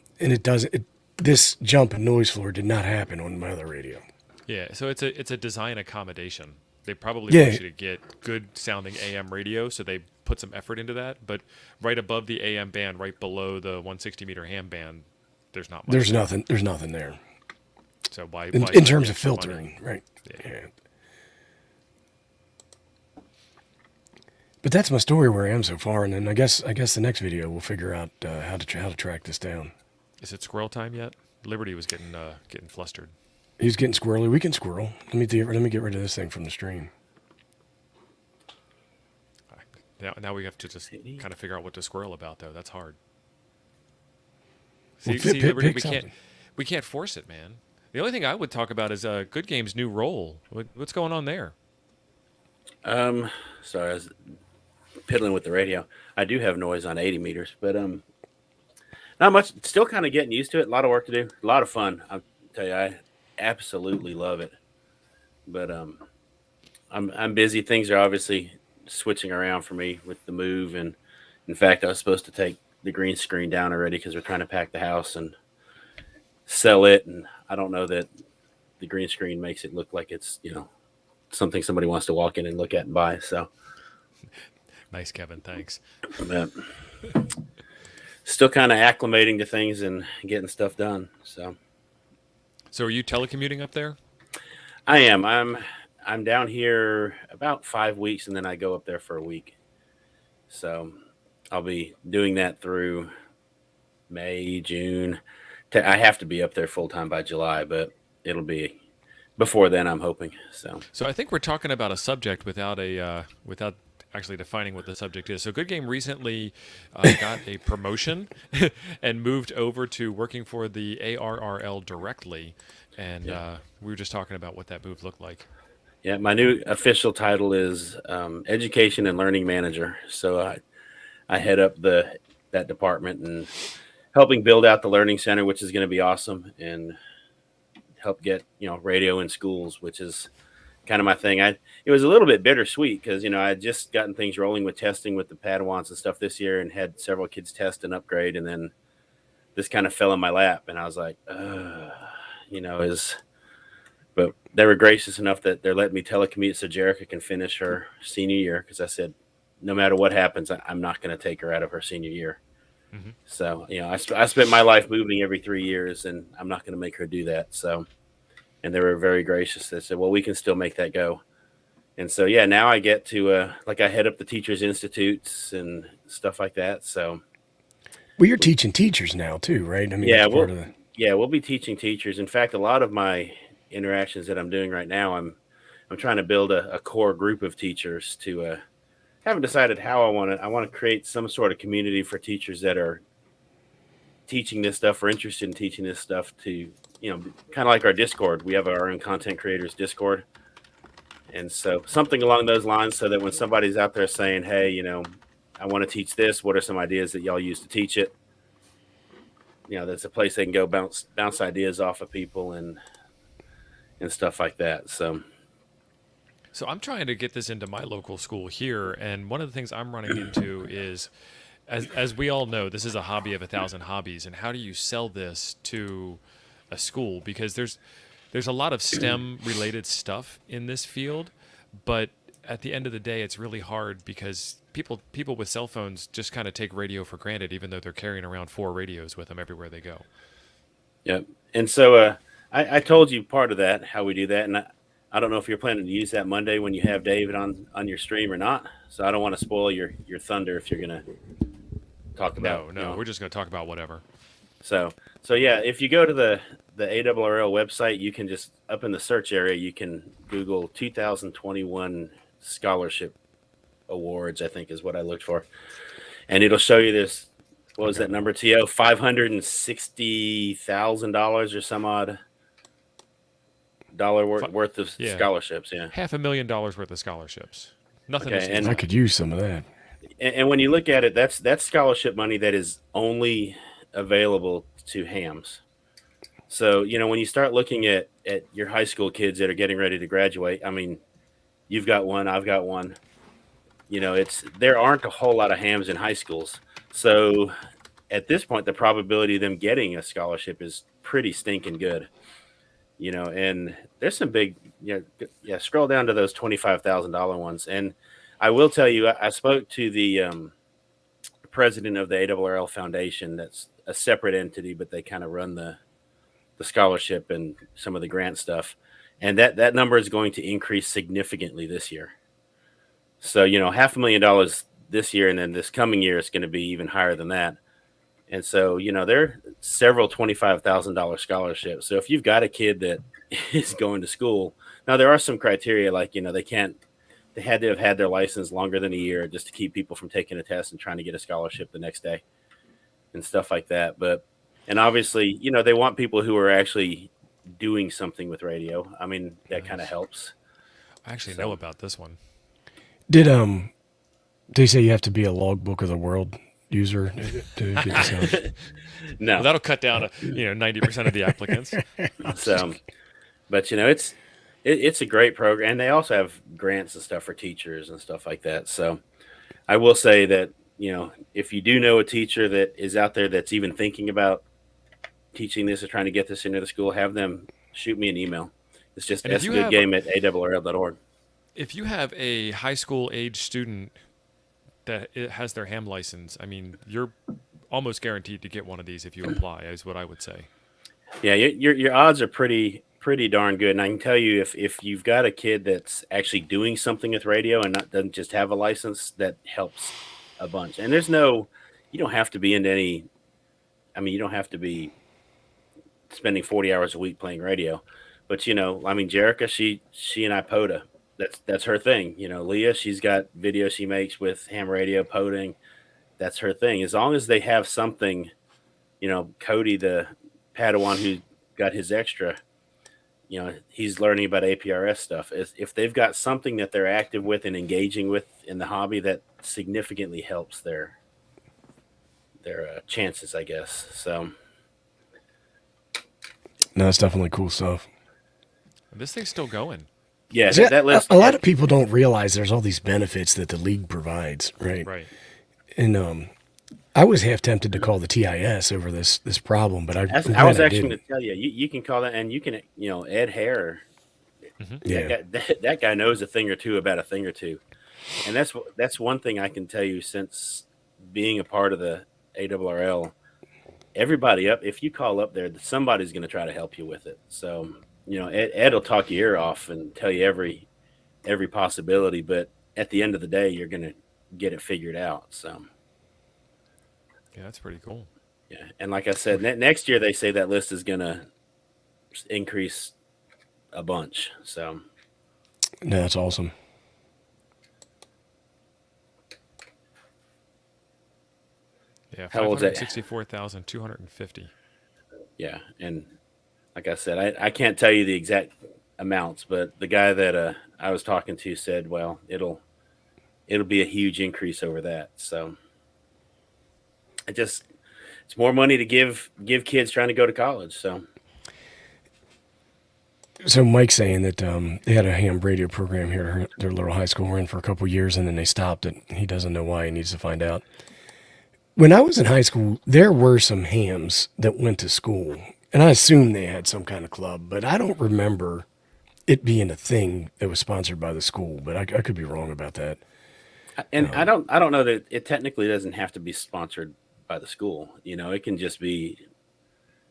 this jump in noise floor did not happen on my other radio. Yeah, so it's a design accommodation. They probably Yeah. want you to get good sounding AM radio, so they put some effort into that. But right above the AM band, right below the 160 meter ham band, there's not much. There's nothing there. So why In spend terms of extra money? filtering, right? Yeah. But that's my story where I am so far, and then I guess the next video we'll figure out how to track this down. Is it squirrel time yet? Liberty was getting flustered. He's getting squirrely. We can squirrel. Let me get rid of this thing from the stream. Now we have to just kind of figure out what to squirrel about, though. That's hard. Well, See, Liberty, pick something. we can't force it, man. The only thing I would talk about is GoodGame's new role. What's going on there? Sorry, I was piddling with the radio. I do have noise on 80 meters, but not much. Still kind of getting used to it. A lot of work to do. A lot of fun. I'll tell you, I absolutely love it. But I'm busy. Things are obviously switching around for me with the move, and in fact, I was supposed to take the green screen down already because we're trying to pack the house and sell it. And I don't know that the green screen makes it look like it's something somebody wants to walk in and look at and buy. So Nice, Kevin. Thanks. but still kind of acclimating to things and getting stuff done. So are you telecommuting up there? I am. I'm down here about 5 weeks, and then I go up there for a week. So I'll be doing that through May, June. I have to be up there full time by July, but it'll be before then, I'm hoping. So I think we're talking about a subject without actually defining what the subject is. So GoodGame recently got a promotion and moved over to working for the ARRL directly, and we were just talking about what that move looked like. yeah, my new official title is Education and Learning Manager. So I head up that department and helping build out the Learning Center, which is going to be awesome, and help get radio in schools, which is kind of my thing. It was a little bit bittersweet because I had just gotten things rolling with testing with the Padawans and stuff this year, and had several kids test and upgrade, and then this kind of fell in my lap, and I was like, but they were gracious enough that they're letting me telecommute so Jerica can finish her senior year, because I said, no matter what happens, I'm not going to take her out of her senior year. Mm-hmm. So, I spent my life moving every 3 years, and I'm not going to make her do that. So, and they were very gracious. They said, well, we can still make that go. And so, now I get to, I head up the Teachers Institutes and stuff like that. So, Well, you're teaching teachers now too, right? I mean, yeah, that's part of the... we'll be teaching teachers. In fact, a lot of my interactions that I'm doing right now, I'm trying to build a core group of teachers to, haven't decided how I want to create some sort of community for teachers that are teaching this stuff or interested in teaching this stuff, to, kind of like our Discord. We have our own content creators Discord. And so something along those lines, so that when somebody's out there saying, hey, I want to teach this, what are some ideas that y'all use to teach it? That's a place they can go bounce ideas off of people and stuff like that. So I'm trying to get this into my local school here, and one of the things I'm running into is, as we all know, this is a hobby of 1,000 hobbies, and how do you sell this to a school? Because there's a lot of STEM related stuff in this field, but at the end of the day, it's really hard because people with cell phones just kind of take radio for granted, even though they're carrying around 4 radios with them everywhere they go. Yep. And so I told you part of that, how we do that, and I don't know if you're planning to use that Monday when you have David on your stream or not. So I don't want to spoil your thunder if you're going to talk about. No, we're just going to talk about whatever. So yeah, if you go to the ARRL website, you can just, up in the search area, you can Google 2021 scholarship awards, I think is what I looked for. And it'll show you this, what was that number, T.O.? $560,000 or some odd dollar worth of scholarships. Yeah. $500,000 worth of scholarships. Nothing. Okay, and I could use some of that. And when you look at it, that's scholarship money that is only available to hams. So, when you start looking at your high school kids that are getting ready to graduate, I mean, you've got one, I've got one. There aren't a whole lot of hams in high schools. So at this point, the probability of them getting a scholarship is pretty stinking good. And there's some big, scroll down to those $25,000 ones. And I will tell you, I spoke to the president of the ARRL Foundation. That's a separate entity, but they kind of run the scholarship and some of the grant stuff. And that number is going to increase significantly this year. So, $500,000 this year, and then this coming year is going to be even higher than that. And so, there are several $25,000 scholarships. So if you've got a kid that is going to school, now there are some criteria, like, they had to have had their license longer than a year just to keep people from taking a test and trying to get a scholarship the next day and stuff like that. And obviously, they want people who are actually doing something with radio. I mean, that kind of helps. I actually know about this one. Did they say you have to be a Logbook of the World user to get this out? No, well, that'll cut down to 90% of the applicants. So, but it's a great program, and they also have grants and stuff for teachers and stuff like that. So, I will say that if you do know a teacher that is out there that's even thinking about teaching this or trying to get this into the school, have them shoot me an email. It's just goodgame@arrl.org. if you have a high school age student that has their ham license, I mean, you're almost guaranteed to get one of these if you apply, is what I would say. Yeah, your odds are pretty darn good. And I can tell you, if you've got a kid that's actually doing something with radio and doesn't just have a license, that helps a bunch. And you don't have to be into any. I mean, you don't have to be spending 40 hours a week playing radio, but I mean, Jerica, she and iPoda, that's her thing. Leah, she's got videos she makes with ham radio poding. That's her thing. As long as they have something, Cody, the Padawan who got his extra, he's learning about APRS stuff. If they've got something that they're active with and engaging with in the hobby, that significantly helps their chances, I guess. So. No, it's definitely cool stuff. This thing's still going. Yeah, See, that list. A lot of people don't realize there's all these benefits that the league provides, right? Right. And I was half tempted to call the TIS over this problem, but I was actually going to tell you, you can call that, and you can, Ed Hare. Mm-hmm. Yeah. That guy knows a thing or two about a thing or two, and that's one thing I can tell you since being a part of the ARRL. Everybody if you call up there, somebody's going to try to help you with it. So, Ed will talk your ear off and tell you every possibility, but at the end of the day, you're going to get it figured out. So, yeah, that's pretty cool. Yeah. And like I said, next year, they say that list is going to increase a bunch. So, no, that's awesome. Yeah, how old is that? 64,250. Yeah, and like I said, I can't tell you the exact amounts, but the guy that I was talking to said, well, it'll be a huge increase over that. So it's more money to give kids trying to go to college. So Mike's saying that they had a ham radio program here at their little high school we're in for a couple of years, and then they stopped it. He doesn't know why. He needs to find out. When I was in high school, there were some hams that went to school, and I assume they had some kind of club, but I don't remember it being a thing that was sponsored by the school, but I could be wrong about that. And I don't know that it technically doesn't have to be sponsored by the school. It can just be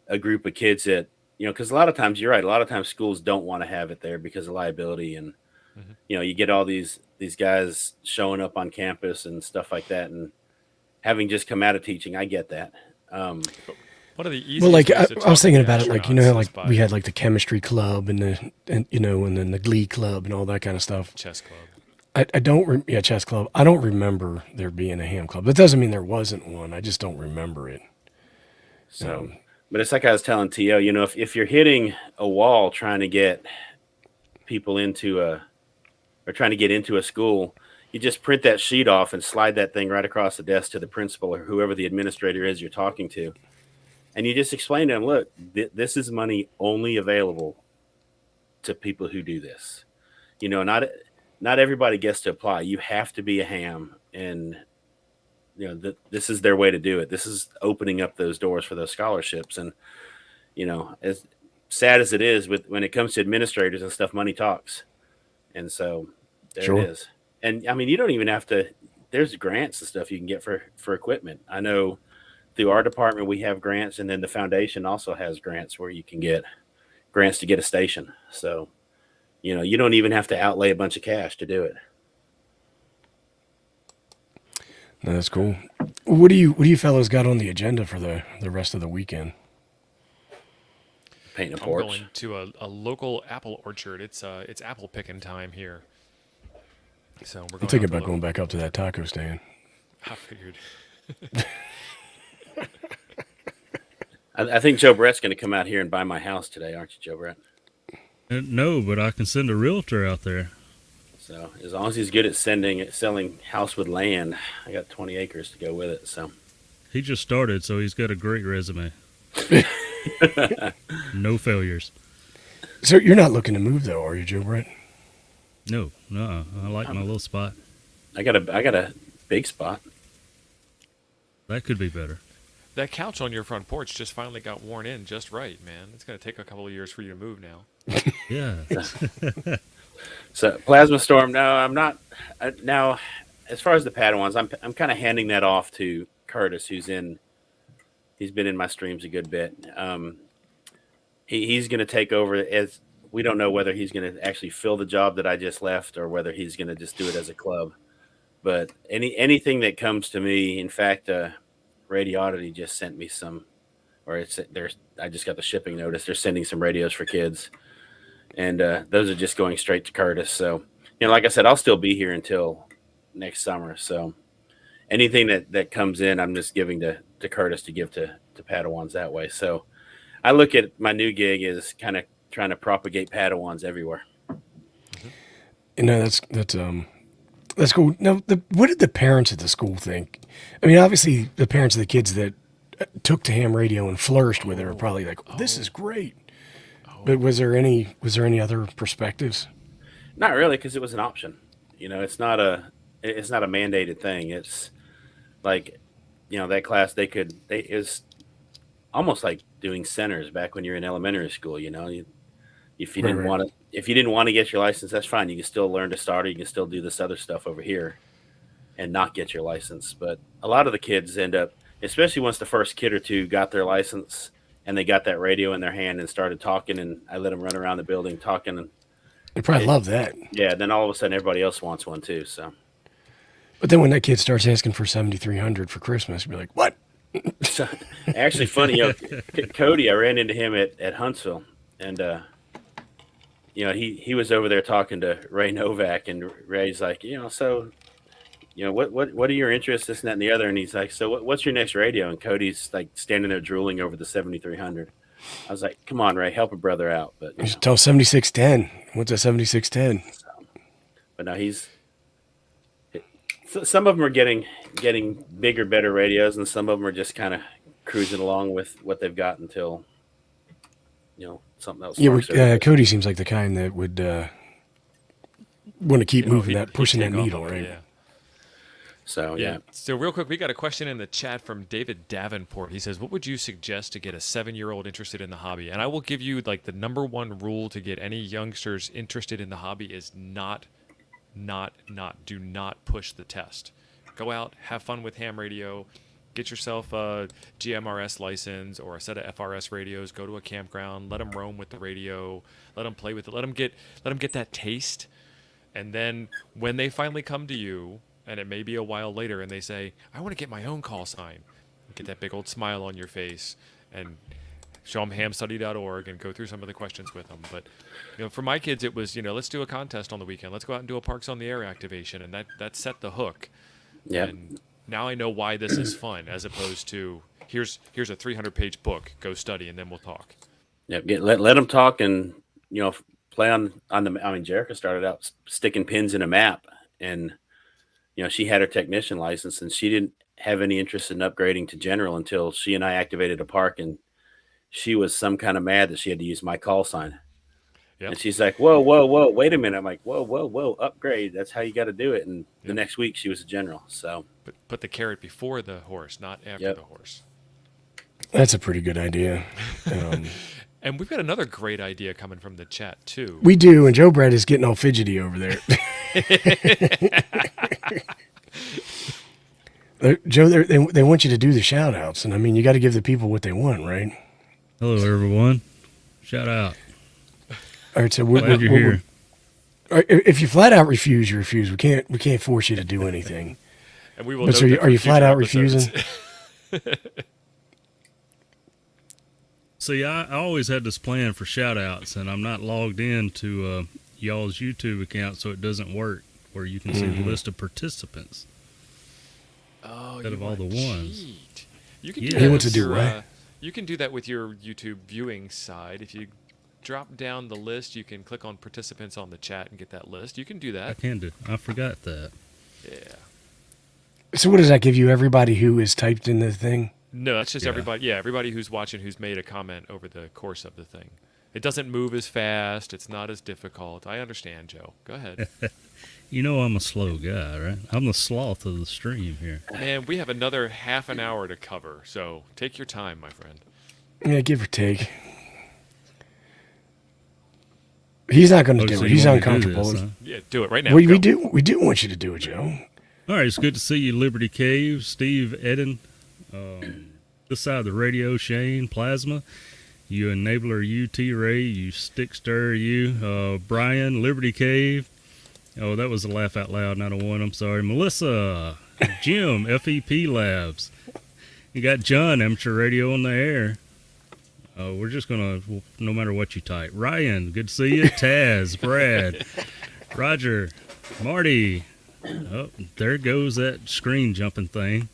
a group of kids that, because a lot of times you're right. A lot of times schools don't want to have it there because of liability. And, you get all these guys showing up on campus and stuff like that. And having just come out of teaching, I get that. One of the easiest well, like ways I was thinking about it, to like how like we had like the chemistry club and then the glee club and all that kind of stuff. chess club. I don't chess club. I don't remember there being a ham club. That doesn't mean there wasn't one. I just don't remember it. So, but it's like I was telling T.O., if you're hitting a wall trying to get people or trying to get into a school, you just print that sheet off and slide that thing right across the desk to the principal or whoever the administrator is you're talking to. And you just explain to them, look, this is money only available to people who do this. Not everybody gets to apply. You have to be a ham, and this is their way to do it. This is opening up those doors for those scholarships. And as sad as it is, when it comes to administrators and stuff, money talks. And so there it is. And I mean, you don't even have to. There's grants and stuff you can get for equipment. I know through our department we have grants, and then the foundation also has grants where you can get grants to get a station. So. You don't even have to outlay a bunch of cash to do it. No, that's cool. What do you fellows got on the agenda for the rest of the weekend? Painting a I'm porch. going to a local apple orchard. It's apple picking time here. So we're going. I'm thinking about going back up to that taco stand. I figured. I think Joe Brett's going to come out here and buy my house today, aren't you, Joe Brett? No, but I can send a realtor out there. So as long as he's good at selling house with land, I got 20 acres to go with it. So He just started, so he's got a great resume. No failures. So you're not looking to move though, are you, Joe Brett? No, I like my little spot. I got a big spot. That could be better. That couch on your front porch just finally got worn in just right, man. It's going to take a couple of years for you to move now. Yeah. So Plasma Storm. No, I'm not. Now, as far as the Padawans, I'm kind of handing that off to Curtis, who's in. He's been in my streams a good bit. He's going to take over as we don't know whether he's going to actually fill the job that I just left or whether he's going to just do it as a club. But anything that comes to me, in fact, Radioddity just sent me some, or I just got the shipping notice. They're sending some radios for kids, and those are just going straight to Curtis. So, like I said, I'll still be here until next summer. So anything that comes in, I'm just giving to Curtis to give to Padawans that way. So I look at my new gig as kind of trying to propagate Padawans everywhere. That's cool. Now, what did the parents at the school think? I mean, obviously, the parents of the kids that took to ham radio and flourished with it are probably like, "This is great." But was there any other perspectives? Not really, because it was an option. It's not a mandated thing. It's like, that class it was almost like doing centers back when you're in elementary school. If you didn't want to get your license, that's fine. You can still learn to start, or you can still do this other stuff over here and not get your license. But a lot of the kids end up, especially once the first kid or two got their license and they got that radio in their hand and started talking, and I let them run around the building talking. And they probably love that. Yeah, then all of a sudden everybody else wants one too. So, but then when that kid starts asking for 7,300 for Christmas, you're like, "What?" So, actually, funny, Cody, I ran into him at Huntsville, and he was over there talking to Ray Novak, and Ray's like, so, what are your interests, this and that and the other, and he's like, so what's your next radio? And Cody's like standing there drooling over the 7,300. I was like, come on, Ray, help a brother out. But you should tell 7610. What's a 7610? But no, some of them are getting bigger, better radios, and some of them are just kind of cruising along with what they've got until something else. Yeah, Cody seems like the kind that would want to keep moving pushing that needle, right? Yeah. So yeah. So real quick, we got a question in the chat from David Davenport. He says, "What would you suggest to get a 7-year-old interested in the hobby?" And I will give you like the number one rule to get any youngsters interested in the hobby is do not push the test. Go out, have fun with ham radio, get yourself a GMRS license or a set of FRS radios, go to a campground, let them roam with the radio, let them play with it, let them get that taste. And then when they finally come to you, and it may be a while later, and they say, "I want to get my own call sign," get that big old smile on your face and show them hamstudy.org and go through some of the questions with them. But for my kids, it was let's do a contest on the weekend, let's go out and do a Parks on the Air activation, and that set the hook. Yeah. And now I know why this is fun, as opposed to here's a 300-page book, go study, and then we'll talk. Yep. Let them talk, and play on the. I mean, Jerica started out sticking pins in a map, and she had her technician license, and she didn't have any interest in upgrading to general until she and I activated a park, and she was some kind of mad that she had to use my call sign. Yep. And she's like, whoa, wait a minute. I'm like, whoa, upgrade. That's how you got to do it. And the next week she was a general. So put the carrot before the horse, not after the horse. That's a pretty good idea. And we've got another great idea coming from the chat too. We do, and Joe Brad is getting all fidgety over there. Joe, they want you to do the shout outs, and I mean, you got to give the people what they want, right? Hello, everyone. Shout out. All right, so Glad you're here. If you flat out refuse, you refuse. We can't force you to do anything. And we will. But so are you flat out refusing? See, I always had this plan for shout outs, and I'm not logged in to y'all's YouTube account, so it doesn't work where you can see the list of participants. Oh, instead of all the ones. You can He wants to do what? You can do that with your YouTube viewing side. If you drop down the list, you can click on participants on the chat and get that list. You can do that. I can do. I forgot that. Yeah. So what does that give you? Everybody who is typed in the thing? No, that's just everybody. Yeah, everybody who's watching who's made a comment over the course of the thing. It doesn't move as fast. It's not as difficult. I understand, Joe. Go ahead. I'm a slow guy, right? I'm the sloth of the stream here. Man, we have another half an hour to cover, so take your time, my friend. Yeah, give or take. He's not going to Oh, do so it. you He's want me to do uncomfortable. this, huh? Yeah, do it right now. we Go. do want you to do it, Joe. All right, it's good to see you, Liberty Cave, Steve Eden, this side of the radio, Shane, Plasma, you Enabler, you T-Ray, you Stick Stir, you, Brian, Liberty Cave. Oh, that was a laugh out loud, not a one, I'm sorry. Melissa, Jim, FEP Labs. You got John, Amateur Radio on the air. We're just going to, no matter what you type. Ryan, good to see you. Taz, Brad, Roger, Marty. Oh, there goes that screen jumping thing.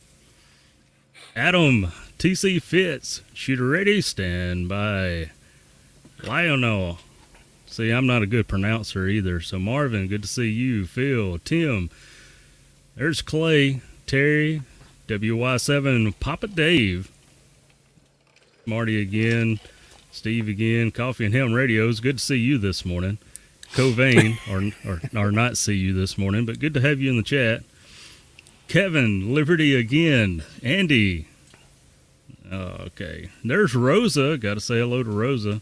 Adam, TC Fitz, Shooter Ready, stand by. Lionel. See, I'm not a good pronouncer either. So Marvin, good to see you. Phil, Tim. There's Clay, Terry, WY7, Papa Dave. Marty again, Steve again, Coffee and Ham Radios. Good to see you this morning. Covain, or not see you this morning, but good to have you in the chat. Kevin, Liberty again. Andy. Okay. There's Rosa. Got to say hello to Rosa.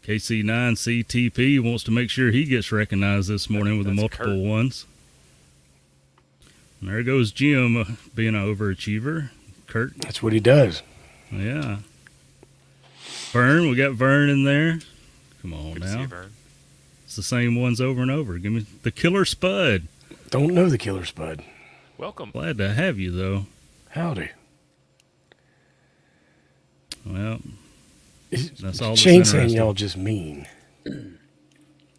KC9CTP wants to make sure he gets recognized this morning with the multiple Kurt. ones. And there goes Jim being an overachiever. Kurt. That's what he does. Yeah. Vern, we got Vern in there. Come on Good to see now. you, Vern. It's the same ones over and over. Give me the Killer Spud. Don't know the Killer Spud. Welcome. Glad to have you, though. Howdy. Well, that's all that's Shane saying interesting. y'all just mean.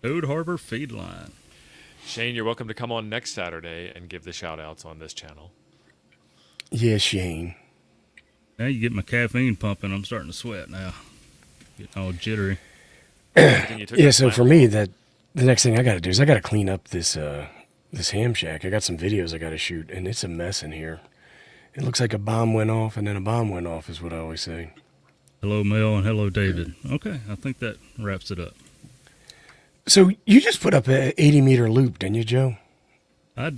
Ode Harbor Feed Line. Shane, you're welcome to come on next Saturday and give the shout outs on this channel. Yeah, Shane. Now you get my caffeine pumping. I'm starting to sweat now. Getting all jittery. Then you took Yeah, that so plan. for me, the next thing I got to do is I got to clean up this ham shack. I got some videos I got to shoot, and it's a mess in here. It looks like a bomb went off, and then a bomb went off, is what I always say. Hello, Mel, and hello, David. Okay, I think that wraps it up. So you just put up an 80-meter loop, didn't you, Joe? I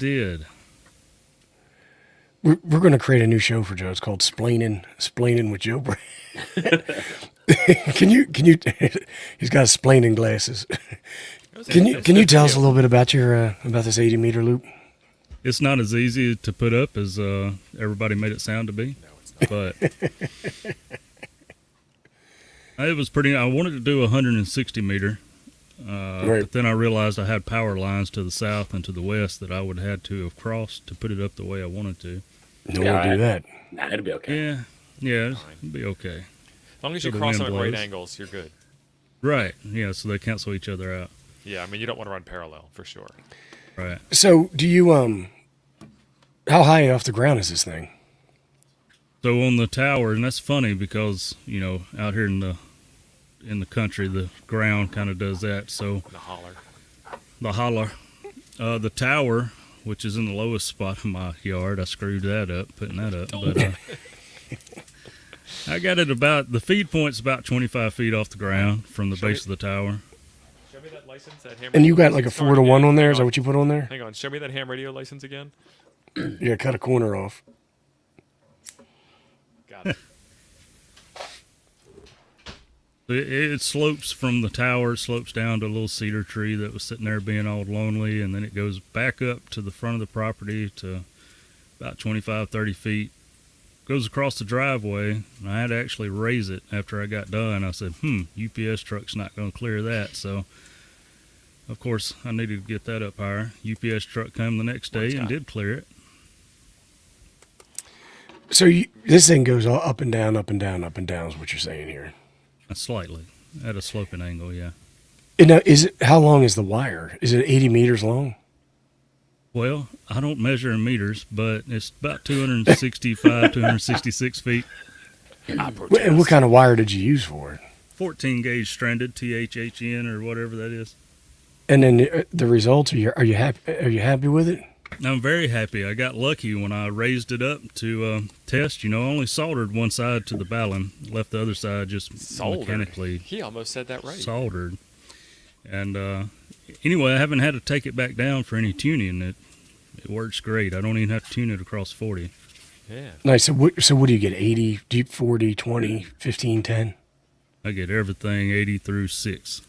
We're going to create a new show for Joe. It's called Splaining with Joe Brand. Can you? He's got splaining glasses. Can you tell us a little bit about your about this 80-meter loop? It's not as easy to put up as everybody made it sound to be. No, it's not. But it was pretty. I wanted to do a 160 meter, Right. but then I realized I had power lines to the south and to the west that I would have had to have crossed to put it up the way I wanted to. No Yeah, one do I- that. Nah, it'll be okay. Yeah, it'd be okay. As long as till you the cross them wind at right blows. angles, you're good. Right. Yeah. So they cancel each other out. Yeah, I mean, you don't want to run parallel for sure. Right. So do you how high off the ground is this thing? So on the tower, and that's funny because out here in the country, the ground kind of does that. So The holler. the holler, the tower, which is in the lowest spot of my yard, I screwed that up, putting that up. But I got it about the feed point's about 25 feet off the ground from the base of the tower. Show me that license, that ham And you radio got like a license. 4 to 1 on there? Hang Is that what you put on there? Hang on, show me that ham radio license again. Yeah, cut a corner off. Got it. It slopes from the tower, it slopes down to a little cedar tree that was sitting there being all lonely, and then it goes back up to the front of the property to about 25, 30 feet. Goes across the driveway, and I had to actually raise it after I got done. I said, UPS truck's not going to clear that, so of course I needed to get that up higher. UPS truck came the next day and did clear it. So this thing goes all up and down, up and down, up and down is what you're saying here. Slightly, at a sloping angle, yeah. And now, how long is the wire? Is it 80 meters long? Well, I don't measure in meters, but it's about 265, 266 feet. And what kind of wire did you use for it? 14 gauge stranded, THHN or whatever that is. And then the results, are you happy? Are you happy with it? I'm very happy. I got lucky when I raised it up to test. I only soldered one side to the balun, left the other side just mechanically He almost said that right. soldered. And anyway, I haven't had to take it back down for any tuning. It works great. I don't even have to tune it across 40. Yeah. Nice. So what do you get? 80, deep 40, 20, 15, 10? I get everything 80 through 6.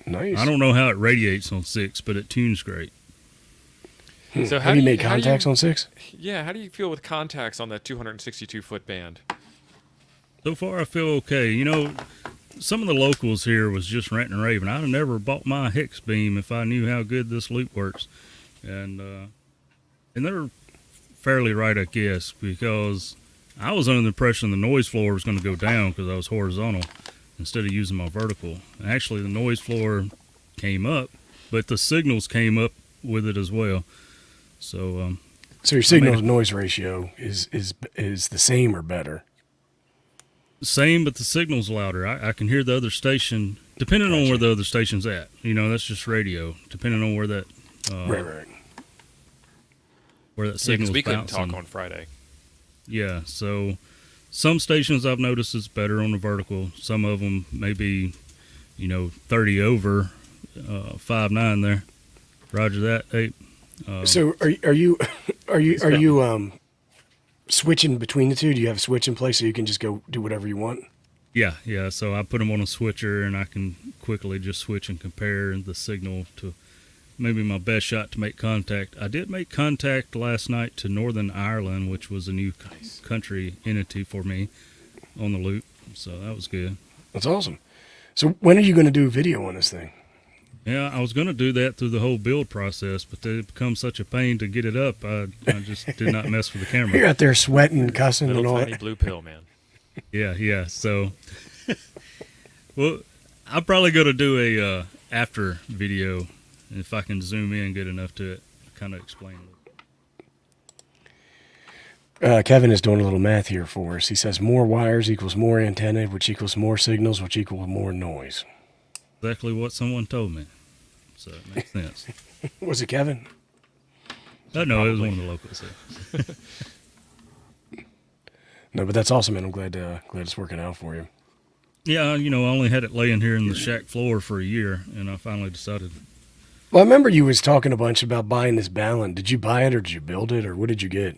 Nice. I don't know how it radiates on 6, but it tunes great. So Have you made contacts on 6? Yeah, how do you feel with contacts on that 262-foot band? So far, I feel okay. You know, some of the locals here was just ranting and raving. I'd have never bought my hex beam if I knew how good this loop works, and they're fairly right, I guess, because I was under the impression the noise floor was going to go down because I was horizontal instead of using my vertical. Actually, the noise floor came up, but the signals came up with it as well. So, So your signal to noise ratio is the same or better? same, but the signal's louder. I can hear the other station, depending on where the other station's at. You know, that's just radio, depending on where that Right. where that Yeah, signal's because we couldn't bouncing. talk on Friday. Yeah, so some stations I've noticed is better on the vertical. Some of them maybe, 30 over, 5.9 there. Roger that, Ape. So are you switching between the two? Do you have a switch in place so you can just go do whatever you want? Yeah. So I put them on a switcher, and I can quickly just switch and compare the signal to maybe my best shot to make contact. I did make contact last night to Northern Ireland, which was a new country entity for me on the loop. So that was good. That's awesome. So when are you going to do video on this thing? Yeah, I was going to do that through the whole build process, but it becomes such a pain to get it up. I just did not mess with the camera. You're out there sweating, cussing, and Little all tiny that. blue pill, man. Yeah. So, well, I'm probably going to do a after video if I can zoom in good enough to it, kind of explain it. Kevin is doing a little math here for us. He says more wires equals more antenna, which equals more signals, which equals more noise. Exactly what someone told me, so it makes sense. Was it Kevin? No, it was one of the locals. No, but that's awesome, man. I'm glad it's working out for you. Yeah, I only had it laying here in the shack floor for a year, and I finally decided. Well, I remember you was talking a bunch about buying this Ballon. Did you buy it or did you build it or what did you get?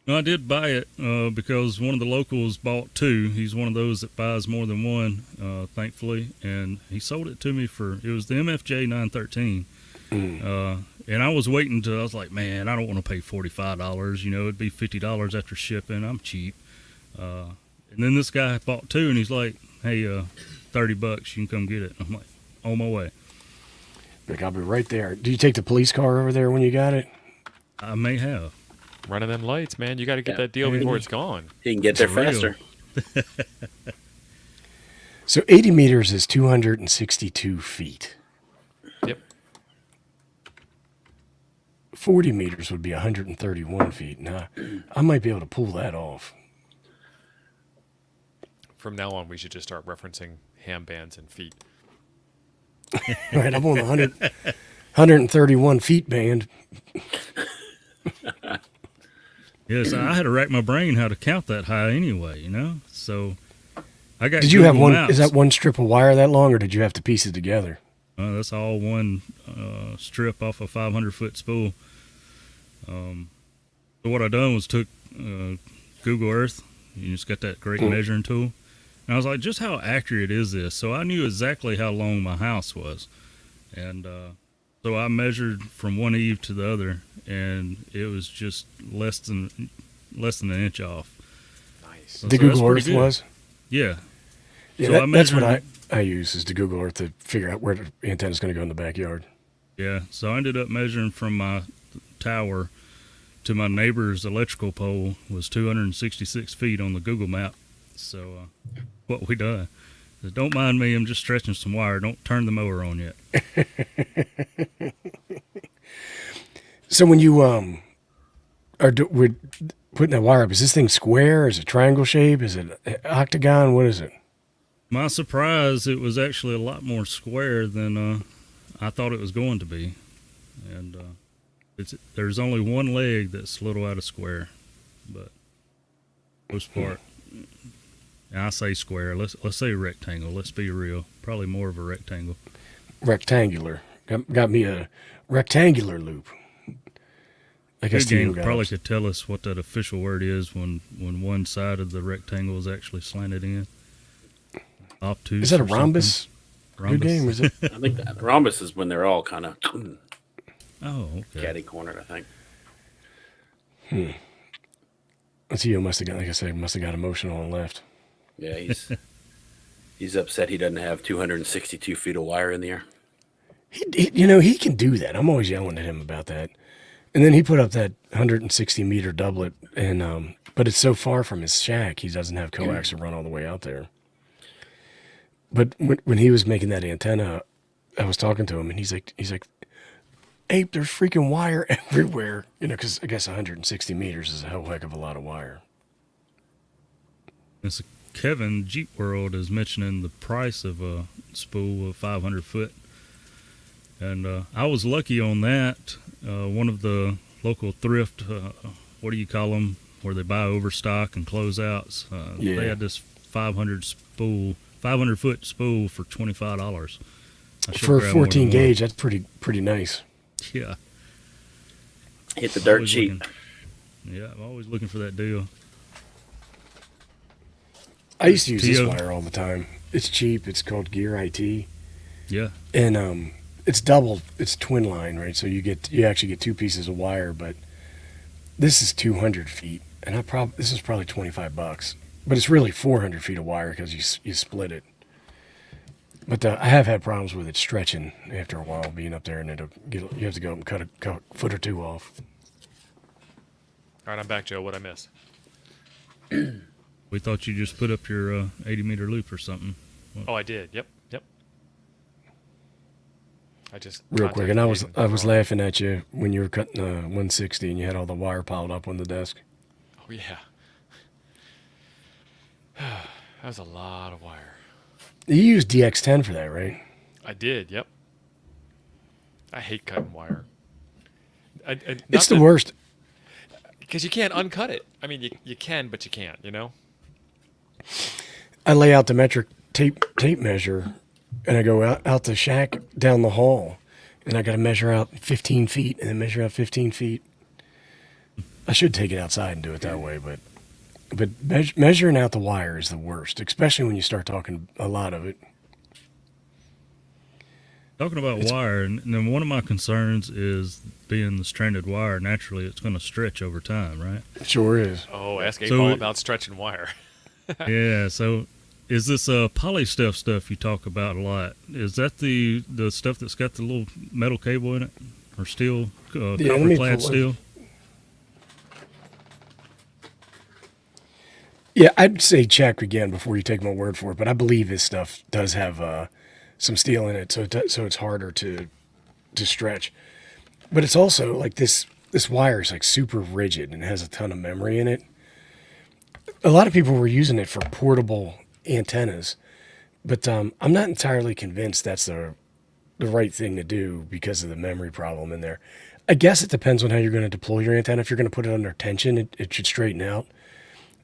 No, I did buy it because one of the locals bought two. He's one of those that buys more than one, thankfully, and he sold it to me it was the MFJ 913. And I was waiting I was like, man, I don't want to pay $45. It'd be $50 after shipping. I'm cheap. And then this guy bought two, and he's like, hey, $30, you can come get it. I'm like, on my way. Like, I'll be right there. Do you take the police car over there when you got it? I may have. Running them lights, man. You got to get that deal before it's gone. He can get there For real. faster. So 80 meters is 262 feet. Yep. 40 meters would be 131 feet. Now, I might be able to pull that off. From now on, we should just start referencing ham bands and feet. Right, I'm on the 131 feet band. Yes, I had to rack my brain how to count that high anyway, So I got. Did you have Google one? Maps. Is that one strip of wire that long, or did you have to piece it together? That's all one strip off a 500-foot spool. So what I done was took Google Earth. You just got that great measuring tool. And I was like, just how accurate is this? So I knew exactly how long my house was. And so I measured from one eave to the other, and it was just less than an inch off. Nice. So The that's Google pretty Earth good. was? Yeah. Yeah, So that's what measured- I use is the Google Earth to figure out where the antenna's going to go in the backyard. Yeah, so I ended up measuring from my tower to my neighbor's electrical pole was 266 feet on the Google map. So what we done is, don't mind me, I'm just stretching some wire. Don't turn the mower on yet. So when you we're putting that wire up, is this thing square? Is it triangle shape? Is it octagon? What is it? My surprise, it was actually a lot more square than I thought it was going to be. And there's only one leg that's a little out of square, but most part, and I say square. Let's say rectangle. Let's be real. Probably more of a rectangle. Rectangular. Got me a rectangular loop. I guess GoodGame probably could tell us what that official word is when one side of the rectangle is actually slanted in. Obtuse. Is that a or something. rhombus? Good game, is it? I think that rhombus is when they're all kind of Oh, okay. catty cornered. I think. Theo must have got, like I said, must have got emotional and left. Yeah, he's upset he doesn't have 262 feet of wire in the air. He can do that. I'm always yelling at him about that. And then he put up that 160 meter doublet, and but it's so far from his shack, he doesn't have coax to run all the way out there. But when he was making that antenna, I was talking to him, and he's like, Ape, there's freaking wire everywhere. Because I guess 160 meters is a hell heck of a lot of wire. And so Kevin Jeep World is mentioning the price of a spool of 500 foot. And I was lucky on that. One of the local thrift, what do you call them, where they buy overstock and closeouts. They had this 500 foot spool for $25. For a 14 gauge, that's pretty nice. Yeah. Hit the dirt cheap. I'm always looking for that deal. I used to use this wire all the time. It's cheap. It's called Gear IT. Yeah. And it's double. It's twin line, right? So you actually get two pieces of wire, but this is 200 feet, and this is probably $25, but it's really 400 feet of wire because you split it. But I have had problems with it stretching after a while, being up there, and you have to go and cut a foot or two off. All right, I'm back, Joe. What'd I miss? We thought you just put up your 80 meter loop or something. Oh, I did. Yep. I just real quick, and I was contacted laughing at you when you were cutting 160 and you had all the wire piled up on the desk. Oh yeah, that was a lot of wire. You used DX10 for that, right? I did. Yep. I hate cutting wire. It's the worst because you can't uncut it. I mean, you can, but you can't. I lay out the metric tape measure, and I go out the shack down the hall, and I got to measure out 15 feet and then measure out 15 feet. I should take it outside and do it that way, but measuring out the wire is the worst, especially when you start talking a lot of it. Talking about wire, and then one of my concerns is being the stranded wire. Naturally, it's going to stretch over time, right? It sure is. Oh, ask Ape all about stretching wire. Yeah, so is this polystuff stuff you talk about a lot? Is that the stuff that's got the little metal cable in it, or steel, copper clad steel? Yeah, I'd say check again before you take my word for it, but I believe this stuff does have some steel in it, so it's harder to stretch. But it's also like this wire is like super rigid and has a ton of memory in it. A lot of people were using it for portable antennas, but I'm not entirely convinced that's the right thing to do because of the memory problem in there. I guess it depends on how you're going to deploy your antenna. If you're going to put it under tension, it should straighten out.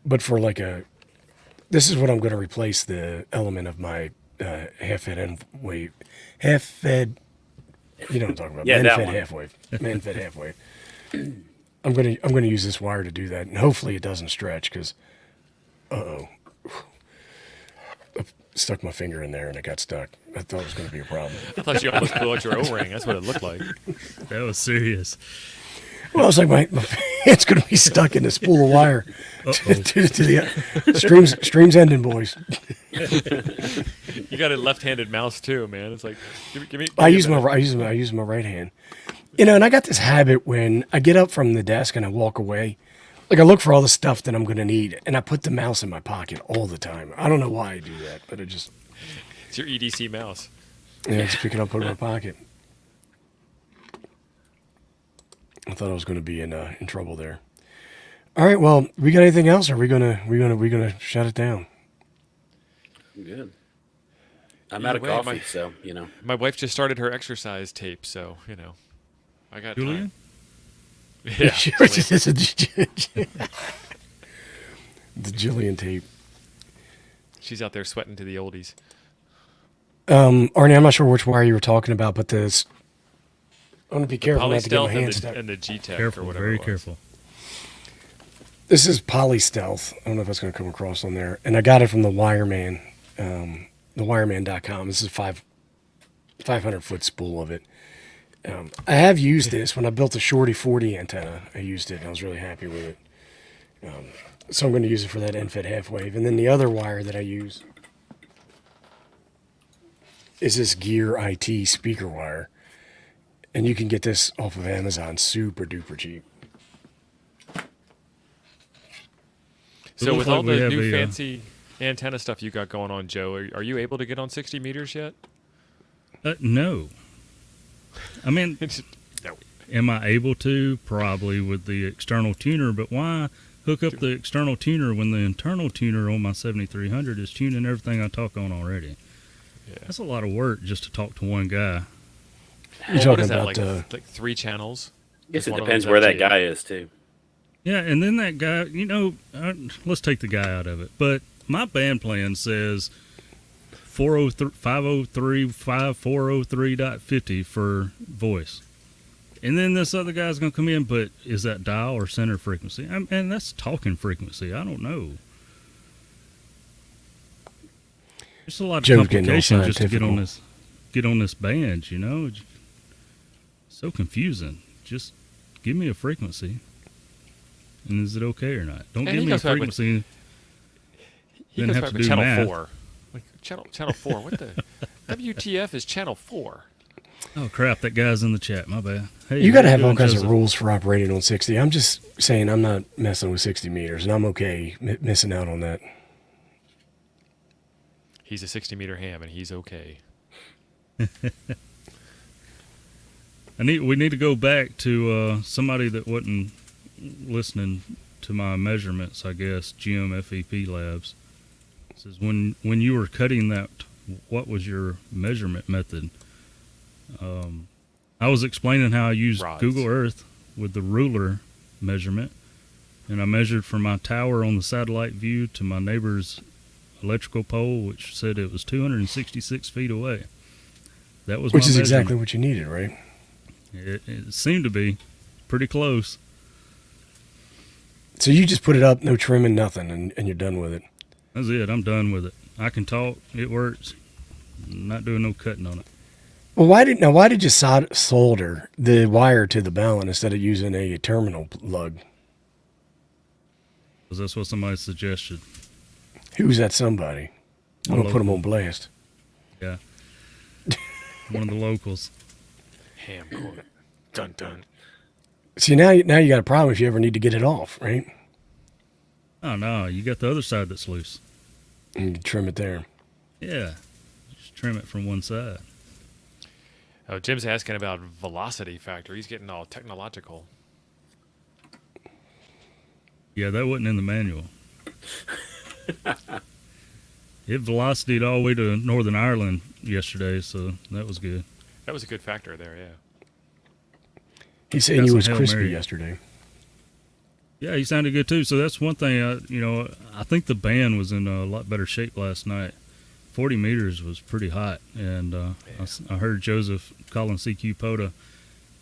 But for this is what I'm going to replace the element of my half-fed end wave. Half-fed, you know what I'm talking about. Yeah, Man-fed half-wave. Man-fed half-wave. I'm going to use this wire to do that, and hopefully it doesn't stretch because, I stuck my finger in there and it got stuck. I thought it was going to be a problem. I thought you almost blew out your O-ring. That's what it looked like. That was serious. Well, I was like, my hand's going to be stuck in this spool of wire to the streams ending, boys. You got a left-handed mouse too, man. It's like, give me. I use my right hand. And I got this habit when I get up from the desk and I walk away, like I look for all the stuff that I'm going to need, and I put the mouse in my pocket all the time. I don't know why I do that, but it's your EDC mouse. Yeah, just pick it up, put it in my pocket. I thought I was going to be in trouble there. All right, well, we got anything else? Or are we gonna shut it down? Good. I'm out of coffee, so My wife just started her exercise tape, so I got Julian? time. Yeah. The Jillian tape. She's out there sweating to the oldies. Arnie, I'm not sure which wire you were talking about, but I'm going to be careful not to get my hands stuck. And the G-Tech Careful, or whatever. very careful. This is Polystealth. I don't know if that's going to come across on there. And I got it from the Wireman, thewireman.com. This is 500-foot spool of it. I have used this when I built a Shorty 40 antenna. I used it and I was really happy with it. So I'm going to use it for that end-fed half wave. And then the other wire that I use is this Gear IT speaker wire. And you can get this off of Amazon super duper cheap. So with all the new fancy antenna stuff you got going on, Joe, are you able to get on 60 meters yet? No. I mean, No. am I able to? Probably with the external tuner, but why hook up the external tuner when the internal tuner on my 7300 is tuning everything I talk on already? Yeah. That's a lot of work just to talk to one guy. You're What talking is that, about like 3 channels? I guess Is it one of depends those where up that to guy is too. Yeah, and then that guy, let's take the guy out of it. But my band plan says 503.50 for voice. And then this other guy's going to come in, but is that dial or center frequency? And that's talking frequency. I don't know. There's a lot of Joe's getting all complications just to get scientifical. on this band, you know? So confusing. Just give me a frequency. And is it okay or not? Don't And give he me a goes back with- frequency. He Then goes have back to with do channel math. 4. Like channel 4. What the WTF is channel 4? Oh crap! That guy's in the chat. My bad. Hey, You got to how have you all doing, kinds Joseph? of rules for operating on 60. I'm just saying I'm not messing with 60 meters, and I'm okay missing out on that. He's a 60 meter ham and he's okay. We need to go back to somebody that wasn't listening to my measurements. I guess GMFEP Labs says when you were cutting that, what was your measurement method? I was explaining how I used Rods. Google Earth with the ruler measurement, and I measured from my tower on the satellite view to my neighbor's electrical pole, which said it was 266 feet away. That was Which my is measurement. exactly what you needed, right? It seemed to be pretty close. So you just put it up, no trimming, nothing, and you're done with it. That's it. I'm done with it. I can talk. It works. I'm not doing no cutting on it. Well, why did you solder the wire to the balun instead of using a terminal lug? Because that's what somebody suggested. Who's that somebody? I'm gonna put them on blast. Yeah. One of the locals. Ham corn. Dun dun. See, now you got a problem if you ever need to get it off, right? Oh, no. You got the other side that's loose. And you trim it there. Yeah. Just trim it from one side. Oh, Jim's asking about velocity factor. He's getting all technological. Yeah, that wasn't in the manual. It velocityed all the way to Northern Ireland yesterday, so that was good. That was a good factor there, yeah. He's saying Got he some was Hail crispy Mary. yesterday. Yeah, he sounded good too. So that's one thing. I think the band was in a lot better shape last night. 40 meters was pretty hot, and I heard Joseph calling CQ POTA,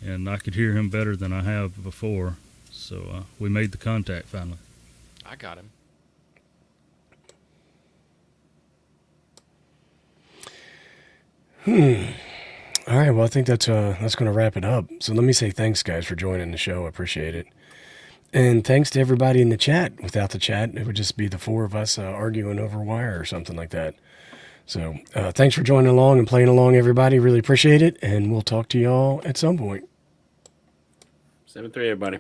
and I could hear him better than I have before. So we made the contact finally. I got him. All right, well, I think that's going to wrap it up. So let me say thanks, guys, for joining the show. I appreciate it. And thanks to everybody in the chat. Without the chat, it would just be the four of us arguing over wire or something like that. So thanks for joining along and playing along, everybody. Really appreciate it. And we'll talk to y'all at some point. 7-3, everybody.